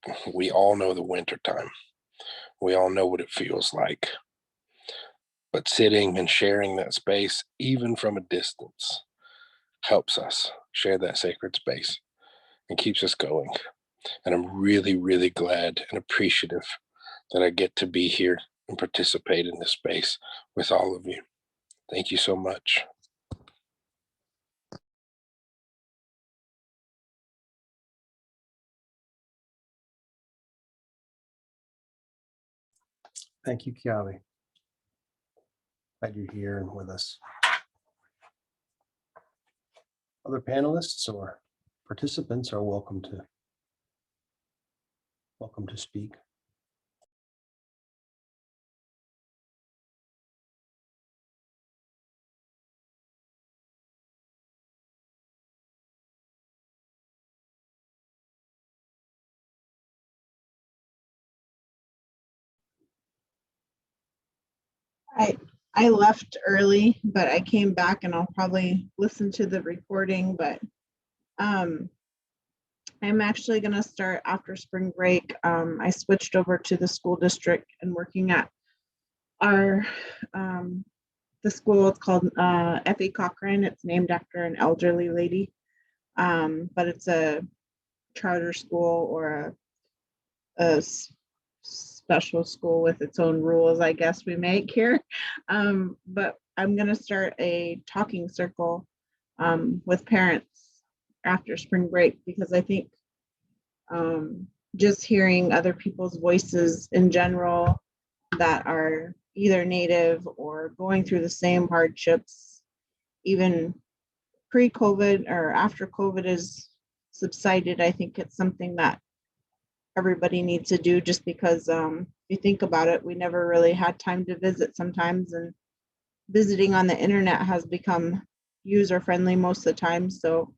all know the winter time. We all know what it feels like. But sitting and sharing that space, even from a distance, helps us share that sacred space and keeps us going. And I'm really, really glad and appreciative that I get to be here and participate in this space with all of you. Thank you so much. Thank you, Kiawe. Glad you're here and with us. Other panelists or participants are welcome to speak. I left early, but I came back and I'll probably listen to the recording, but I'm actually going to start after spring break. I switched over to the school district and working at our the school. It's called F.A. Cochran. It's named after an elderly lady, but it's a charter school or a special school with its own rules, I guess we make here. But I'm going to start a talking circle with parents after spring break, because I think just hearing other people's voices in general that are either native or going through the same hardships, even pre-COVID or after COVID is subsided, I think it's something that everybody needs to do, just because if you think about it, we never really had time to visit sometimes, and visiting on the internet has become user friendly most of the time. So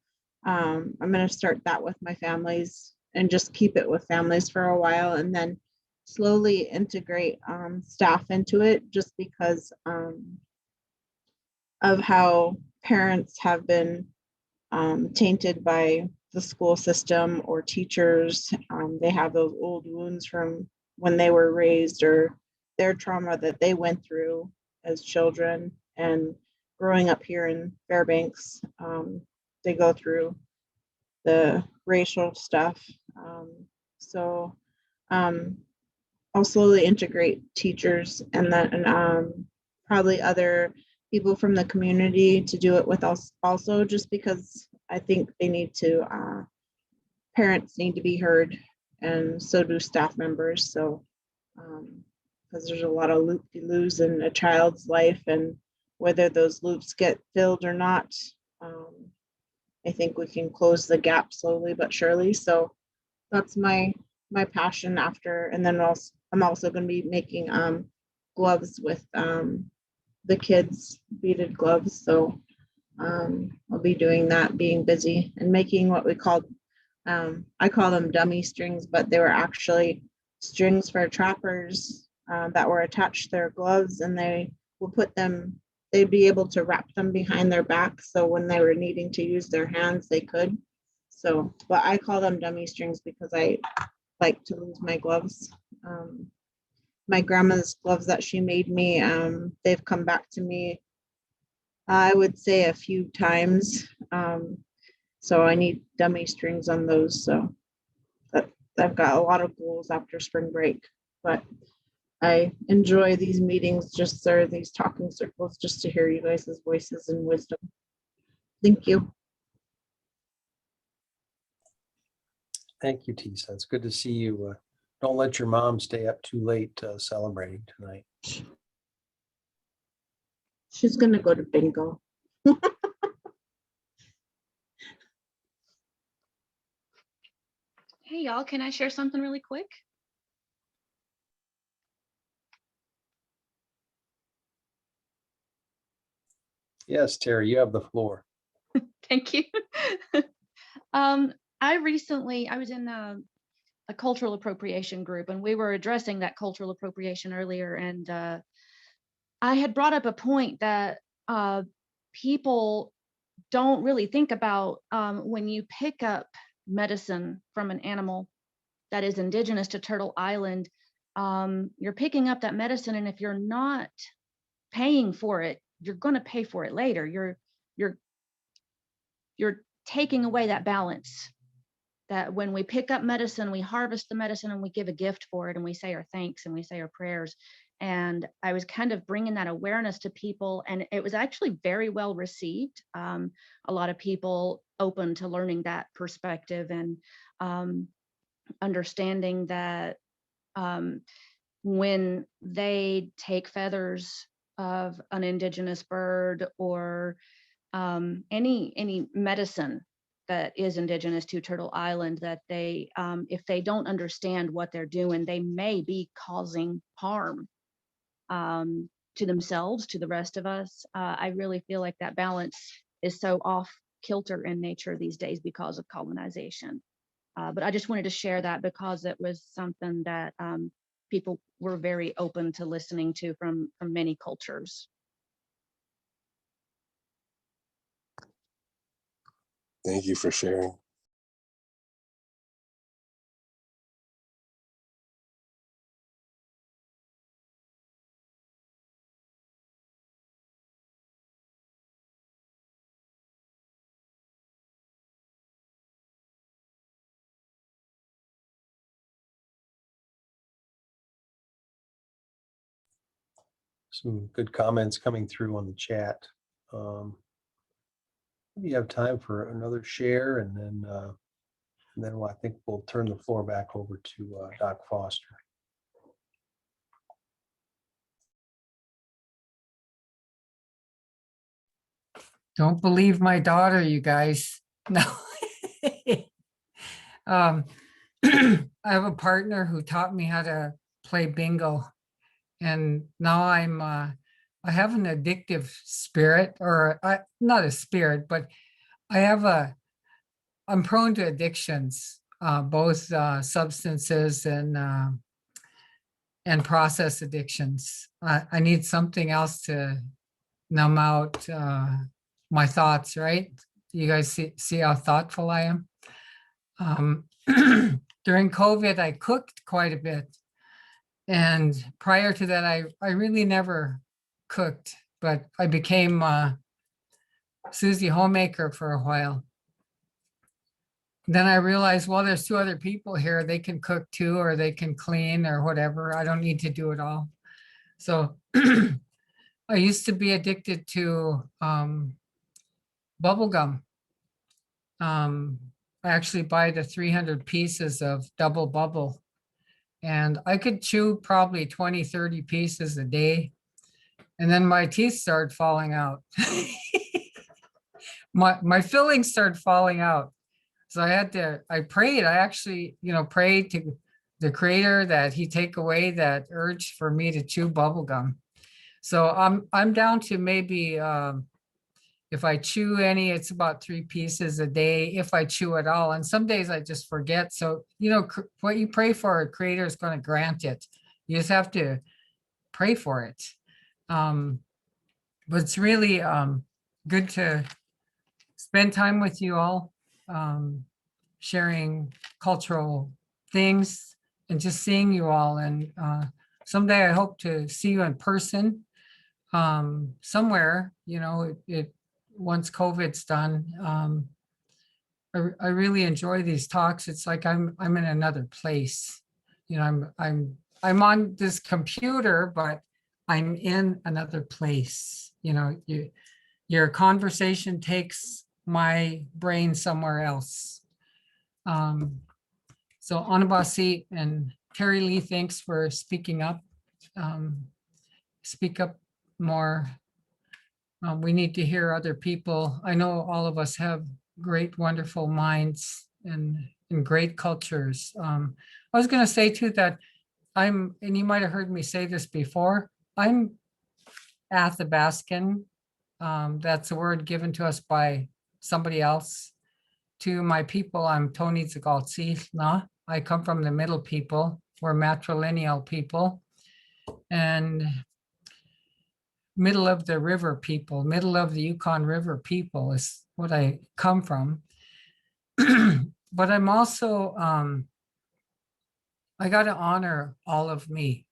I'm going to start that with my families and just keep it with families for a while, and then slowly integrate staff into it, just because of how parents have been tainted by the school system or teachers. They have those old wounds from when they were raised, or their trauma that they went through as children. And growing up here in Fairbanks, they go through the racial stuff. So I'll slowly integrate teachers and then probably other people from the community to do it with us also, just because I think they need to, parents need to be heard, and so do staff members. So, because there's a lot of loop-de-loos in a child's life, and whether those loops get filled or not, I think we can close the gap slowly but surely. So that's my passion after. And then also, I'm also going to be making gloves with the kids, beaded gloves. So I'll be doing that, being busy and making what we call, I call them dummy strings, but they were actually strings for trappers that were attached to their gloves, and they will put them, they'd be able to wrap them behind their back. So when they were needing to use their hands, they could. So, but I call them dummy strings because I like to lose my gloves. My grandma's gloves that she made me, they've come back to me, I would say a few times. So I need dummy strings on those. So I've got a lot of goals after spring break, but I enjoy these meetings, just or these talking circles, just to hear you guys' voices and wisdom. Thank you. Thank you, Tisa. It's good to see you. Don't let your mom stay up too late celebrating tonight. She's gonna go to bingo. Hey y'all, can I share something really quick? Yes, Terry, you have the floor. Thank you. I was in a cultural appropriation group, and we were addressing that cultural appropriation earlier, and I had brought up a point that people don't really think about when you pick up medicine from an animal that is indigenous to Turtle Island. You're picking up that medicine, and if you're not paying for it, you're going to pay for it later. You're taking away that balance. That when we pick up medicine, we harvest the medicine and we give a gift for it, and we say our thanks and we say our prayers. And I was kind of bringing that awareness to people, and it was actually very well received. A lot of people open to learning that perspective and understanding that when they take feathers of an indigenous bird or any medicine that is indigenous to Turtle Island, that they, if they don't understand what they're doing, they may be causing harm to themselves, to the rest of us. I really feel like that balance is so off kilter in nature these days because of colonization. But I just wanted to share that because it was something that people were very open to listening to from many cultures. Thank you for sharing. Some good comments coming through on the chat. We have time for another share, and then I think we'll turn the floor back over to Doc Foster. Don't believe my daughter, you guys. No. I have a partner who taught me how to play bingo, and now I have an addictive spirit, or not a spirit, but I'm prone to addictions, both substances and process addictions. I need something else to numb out my thoughts, right? You guys see how thoughtful I am? During COVID, I cooked quite a bit. And prior to that, I really never cooked, but I became Susie Homemaker for a while. Then I realized, well, there's two other people here. They can cook too, or they can clean or whatever. I don't need to do it all. So I used to be addicted to bubble gum. I actually buy the 300 pieces of double bubble, and I could chew probably 20, 30 pieces a day. And then my teeth started falling out. my fillings started falling out. So I prayed, I actually, prayed to the creator that he take away that urge for me to chew bubble gum. So I'm down to maybe, if I chew any, it's about 3 pieces a day, if I chew at all. And some days I just forget. So, what you pray for, a creator is going to grant it. You just have to pray for it. But it's really good to spend time with you all, sharing cultural things and just seeing you all. And someday I hope to see you in person somewhere, once COVID's done. I really enjoy these talks. It's like I'm in another place. I'm on this computer, but I'm in another place. Your conversation takes my brain somewhere else. So Anabasi and Terry Lee, thanks for speaking up. Speak up more. We need to hear other people. I know all of us have great, wonderful minds and great cultures. I was going to say too that and you might have heard me say this before, I'm Athabascan. That's a word given to us by somebody else. To my people, I'm Tony Zagaltsi. I come from the middle people. We're matrilineal people. And middle of the river people, middle of the Yukon River people is what I come from. But I'm also, I got to honor all of me.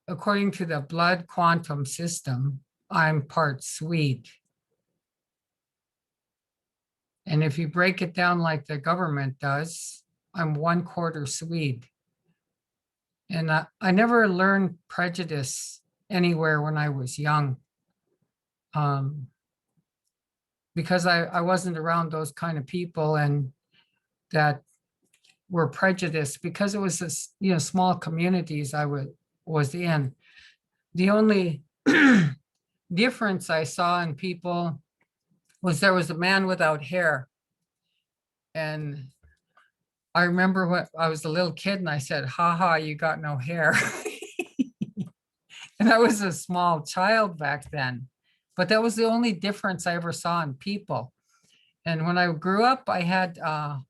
According to the blood quantum system, I'm part Swede. And if you break it down like the government does, I'm 1/4 Swede. And I never learned prejudice anywhere when I was young, because I wasn't around those kind of people and that were prejudiced, because it was this, small communities I was in. The only difference I saw in people was there was a man without hair. And I remember when I was a little kid and I said, "Ha ha, you got no hair." And I was a small child back then, but that was the only difference I ever saw in people. And when I grew up, I had,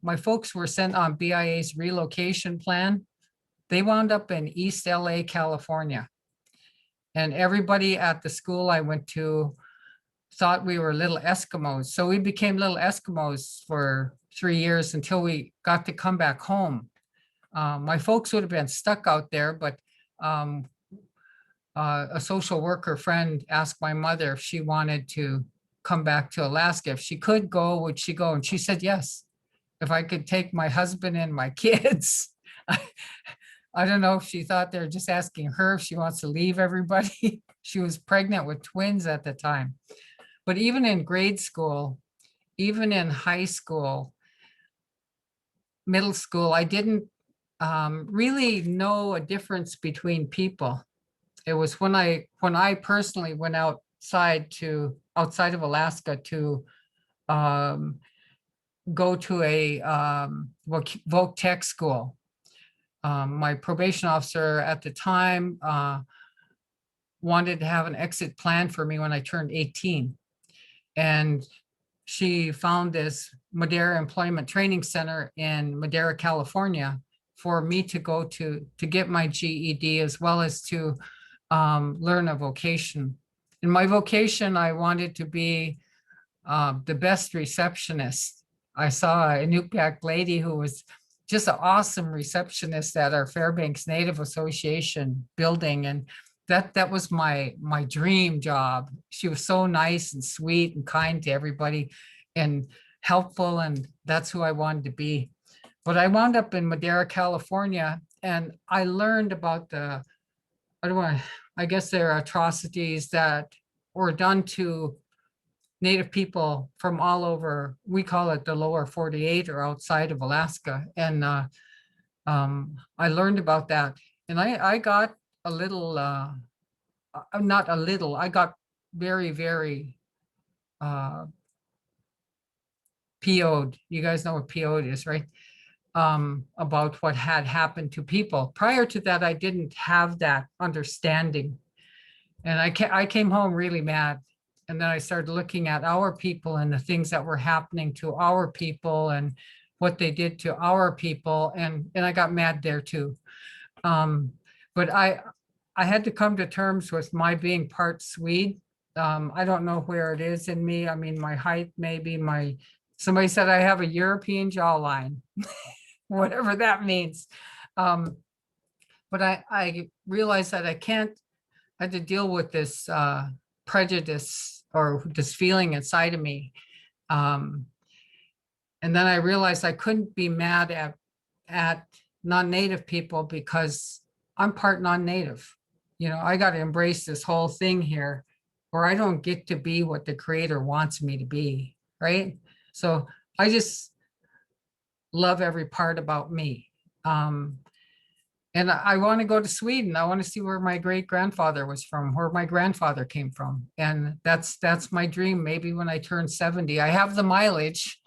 my folks were sent on BIA's relocation plan. They wound up in East LA, California. And everybody at the school I went to thought we were little Eskimos. So we became little Eskimos for 3 years until we got to come back home. My folks would have been stuck out there, but a social worker friend asked my mother if she wanted to come back to Alaska. If she could go, would she go? And she said yes. If I could take my husband and my kids. I don't know if she thought they were just asking her if she wants to leave everybody. She was pregnant with twins at the time. But even in grade school, even in high school, middle school, I didn't really know a difference between people. It was when I personally went outside of Alaska to go to a voc tech school. My probation officer at the time wanted to have an exit plan for me when I turned 18. And she found this Madera Employment Training Center in Madera, California, for me to go to get my GED, as well as to learn a vocation. In my vocation, I wanted to be the best receptionist. I saw a Inupiaq lady who was just an awesome receptionist at our Fairbanks Native Association building. And that was my dream job. She was so nice and sweet and kind to everybody and helpful. And that's who I wanted to be. But I wound up in Madera, California, and I learned about I guess there are atrocities that were done to Native people from all over. We call it the lower 48 or outside of Alaska. And I learned about that. And I got a little, not a little, I got very, very PO'd. You guys know what PO'd is, right? About what had happened to people. Prior to that, I didn't have that understanding. And I came home really mad. And then I started looking at our people and the things that were happening to our people and what they did to our people. And I got mad there too. But I had to come to terms with my being part Swede. I don't know where it is in me. I mean, my height, maybe somebody said I have a European jawline, whatever that means. But I realized that I had to deal with this prejudice or this feeling inside of me. And then I realized I couldn't be mad at non-native people because I'm part non-native. You know, I got to embrace this whole thing here where I don't get to be what the creator wants me to be, right? So I just love every part about me. And I want to go to Sweden. I want to see where my great grandfather was from, where my grandfather came from. And that's my dream. Maybe when I turn 70, I have the mileage.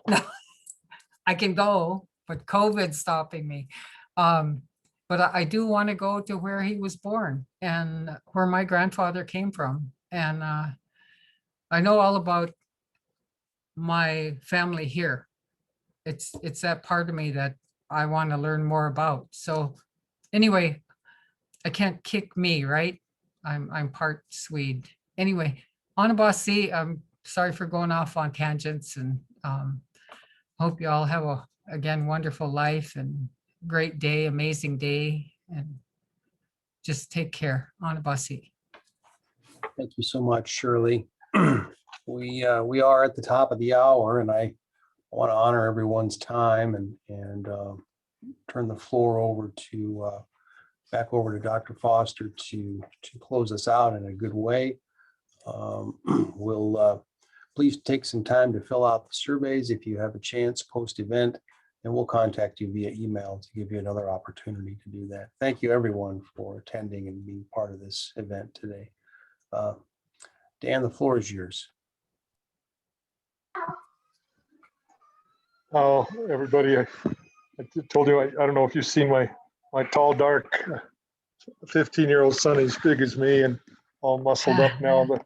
I can go, but COVID's stopping me. But I do want to go to where he was born and where my grandfather came from. And I know all about my family here. It's that part of me that I want to learn more about. So anyway, I can't kick me, right? I'm part Swede. Anyway, Anabasi, I'm sorry for going off on tangents, and hope you all have again, wonderful life and great day, amazing day, and just take care. Anabasi. Thank you so much, Shirley. We are at the top of the hour, and I want to honor everyone's time and turn the floor over back over to Dr. Foster to close us out in a good way. We'll please take some time to fill out the surveys if you have a chance post-event, and we'll contact you via email to give you another opportunity to do that. Thank you, everyone, for attending and being part of this event today. Dan, the floor is yours. Oh, everybody, I told you, I don't know if you've seen my tall, dark 15-year-old son. He's big as me and all muscled up now. The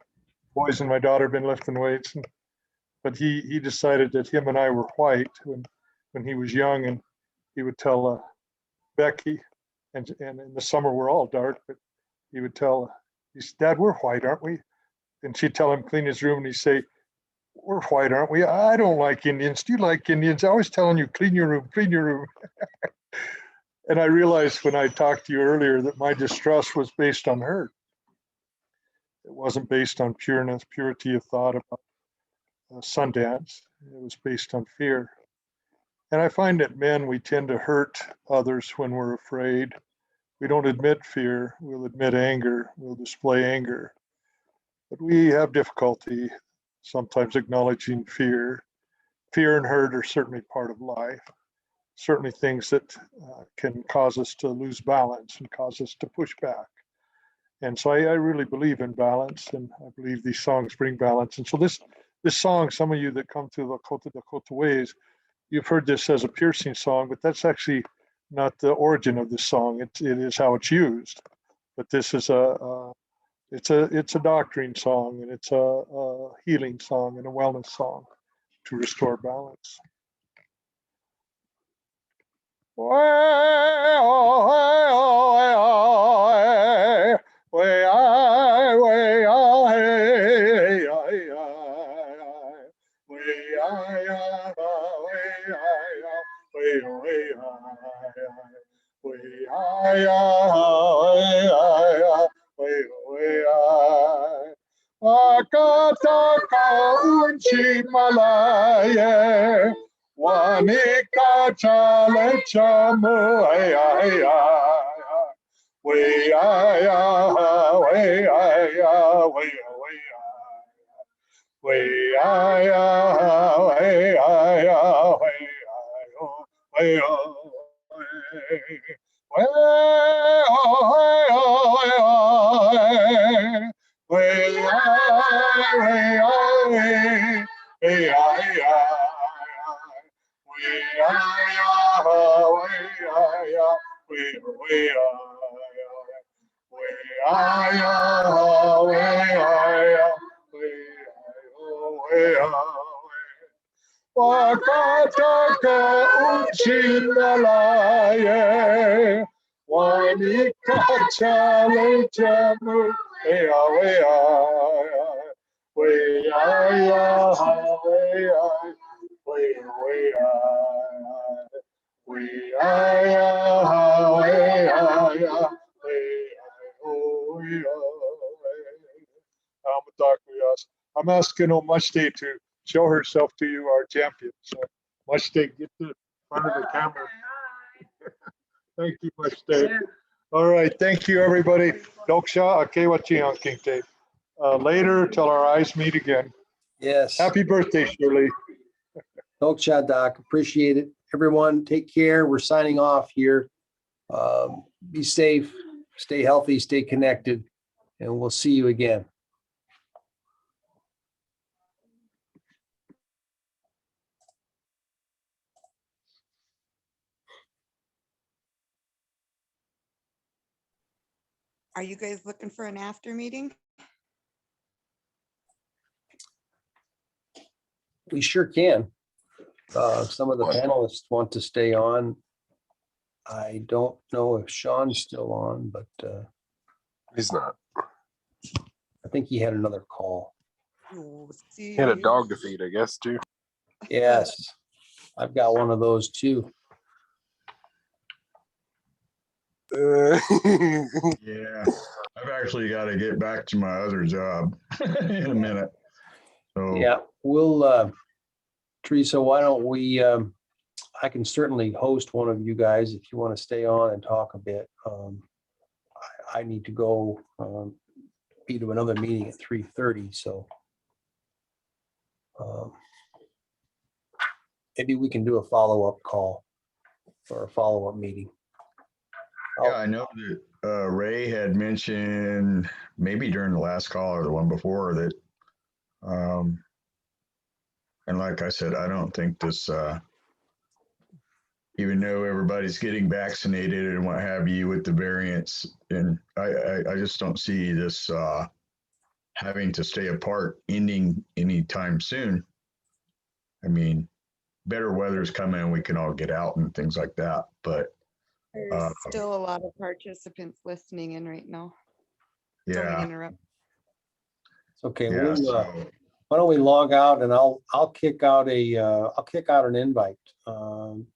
boys and my daughter have been lifting weights. But he decided that him and I were white when he was young, and he would tell Becky, and in the summer we're all dark, but he would tell, he said, "Dad, we're white, aren't we?" And she'd tell him clean his room, and he'd say, "We're white, aren't we? I don't like Indians. Do you like Indians? I was telling you, clean your room, clean your room." And I realized when I talked to you earlier that my distrust was based on hurt. It wasn't based on purity of thought about Sundance. It was based on fear. And I find that men, we tend to hurt others when we're afraid. We don't admit fear. We'll admit anger. We'll display anger. But we have difficulty sometimes acknowledging fear. Fear and hurt are certainly part of life. Certainly things that can cause us to lose balance and cause us to push back. And so I really believe in balance, and I believe these songs bring balance. And so this song, some of you that come to Lakota ways, you've heard this as a piercing song, but that's actually not the origin of this song. It is how it's used. But this is it's a doctrine song, and it's a healing song and a wellness song to restore balance. Wanika chale chamu ay ay ay way ay ay way ay ay way way ay ay way ay ay way way Yahweh, Yahweh, Wakataka uchindalaye, wanikachale jamu, I'm asking Mushday to show herself to you, our champion. So Mushday, get to the front of the camera. Thank you, Mushday. All right, thank you, everybody. Doksha, Akewachi King Tape. Later, till our eyes meet again. Yes. Happy birthday, Shirley. Doc, appreciate it. Everyone, take care. We're signing off here. Be safe, stay healthy, stay connected, and we'll see you again. Are you guys looking for an after meeting? We sure can. Some of the panelists want to stay on. I don't know if Sean's still on, but He's not. I think he had another call. You'll see. He had a dog to feed, I guess, too. Yes, I've got one of those too. Yeah, I've actually got to get back to my other job in a minute. So Yeah, we'll, Teresa, why don't we, I can certainly host one of you guys if you want to stay on and talk a bit. I need to go be to another meeting at 3:30, so maybe we can do a follow-up call or a follow-up meeting. yeah, I know that Ray had mentioned maybe during the last call or the one before that, and like I said, I don't think this, even though everybody's getting vaccinated and what have you with the variants, and I just don't see this having to stay apart ending anytime soon. I mean, better weather's coming, we can all get out and things like that, but There's still a lot of participants listening in right now. Don't yeah. interrupt. It's okay. Yeah, We'll, so, why don't we log out and I'll kick out an invite,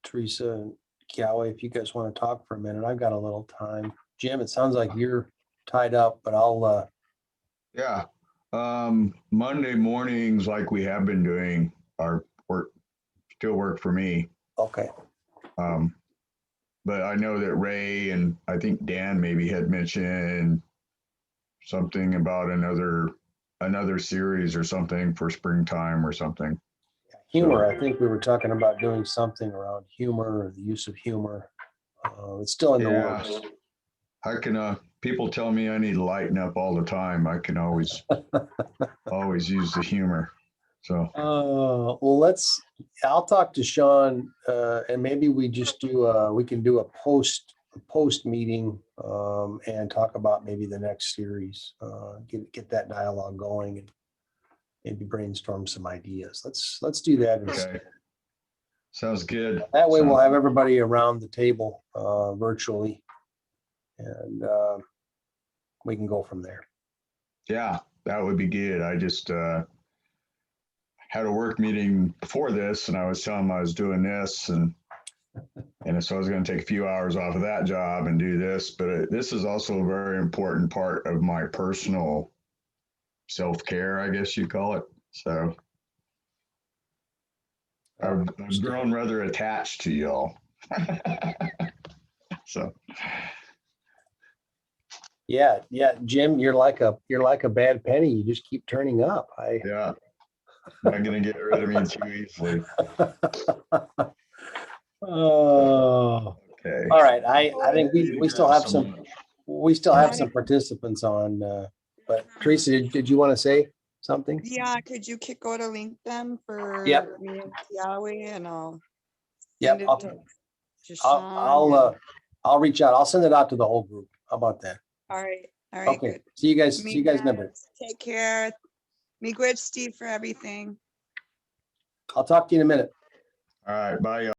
Teresa and Kiawe, if you guys want to talk for a minute. I've got a little time. Jim, it sounds like you're tied up, but I'll, yeah. Monday mornings, like we have been doing, still work for me. okay. But I know that Ray and I think Dan maybe had mentioned something about another series or something for springtime or something. Humor, I think we were talking about doing something around humor or the use of humor. It's still in the Yeah. works. I can, people tell me I need to lighten up all the time. I can always use the humor. So, Well, I'll talk to Sean, and maybe we just we can do a post meeting, and talk about maybe the next series, get that dialogue going and maybe brainstorm some ideas. Let's do that. okay. Sounds good. That way we'll have everybody around the table, virtually, and we can go from there. Yeah, that would be good. I just had a work meeting before this and I was telling them I was doing this and so I was going to take a few hours off of that job and do this, but this is also a very important part of my personal self-care, I guess you call it. So I've grown rather attached to y'all. So Yeah, Jim, you're like a bad penny. You just keep turning up. yeah, not going to get rid of me too easily. Oh, Okay. all right. I think we still have some participants on, but Teresa, did you want to say something? Yeah, could you go to link them for Yep. me and Yahweh, and I'll Yep, send it I'll, to Sean. I'll reach out. I'll send it out to the whole group. How about that? All right, Okay, good. see you guys Monday. Take care. Me good, Steve, for everything. I'll talk to you in a minute. All right, bye. Y'all.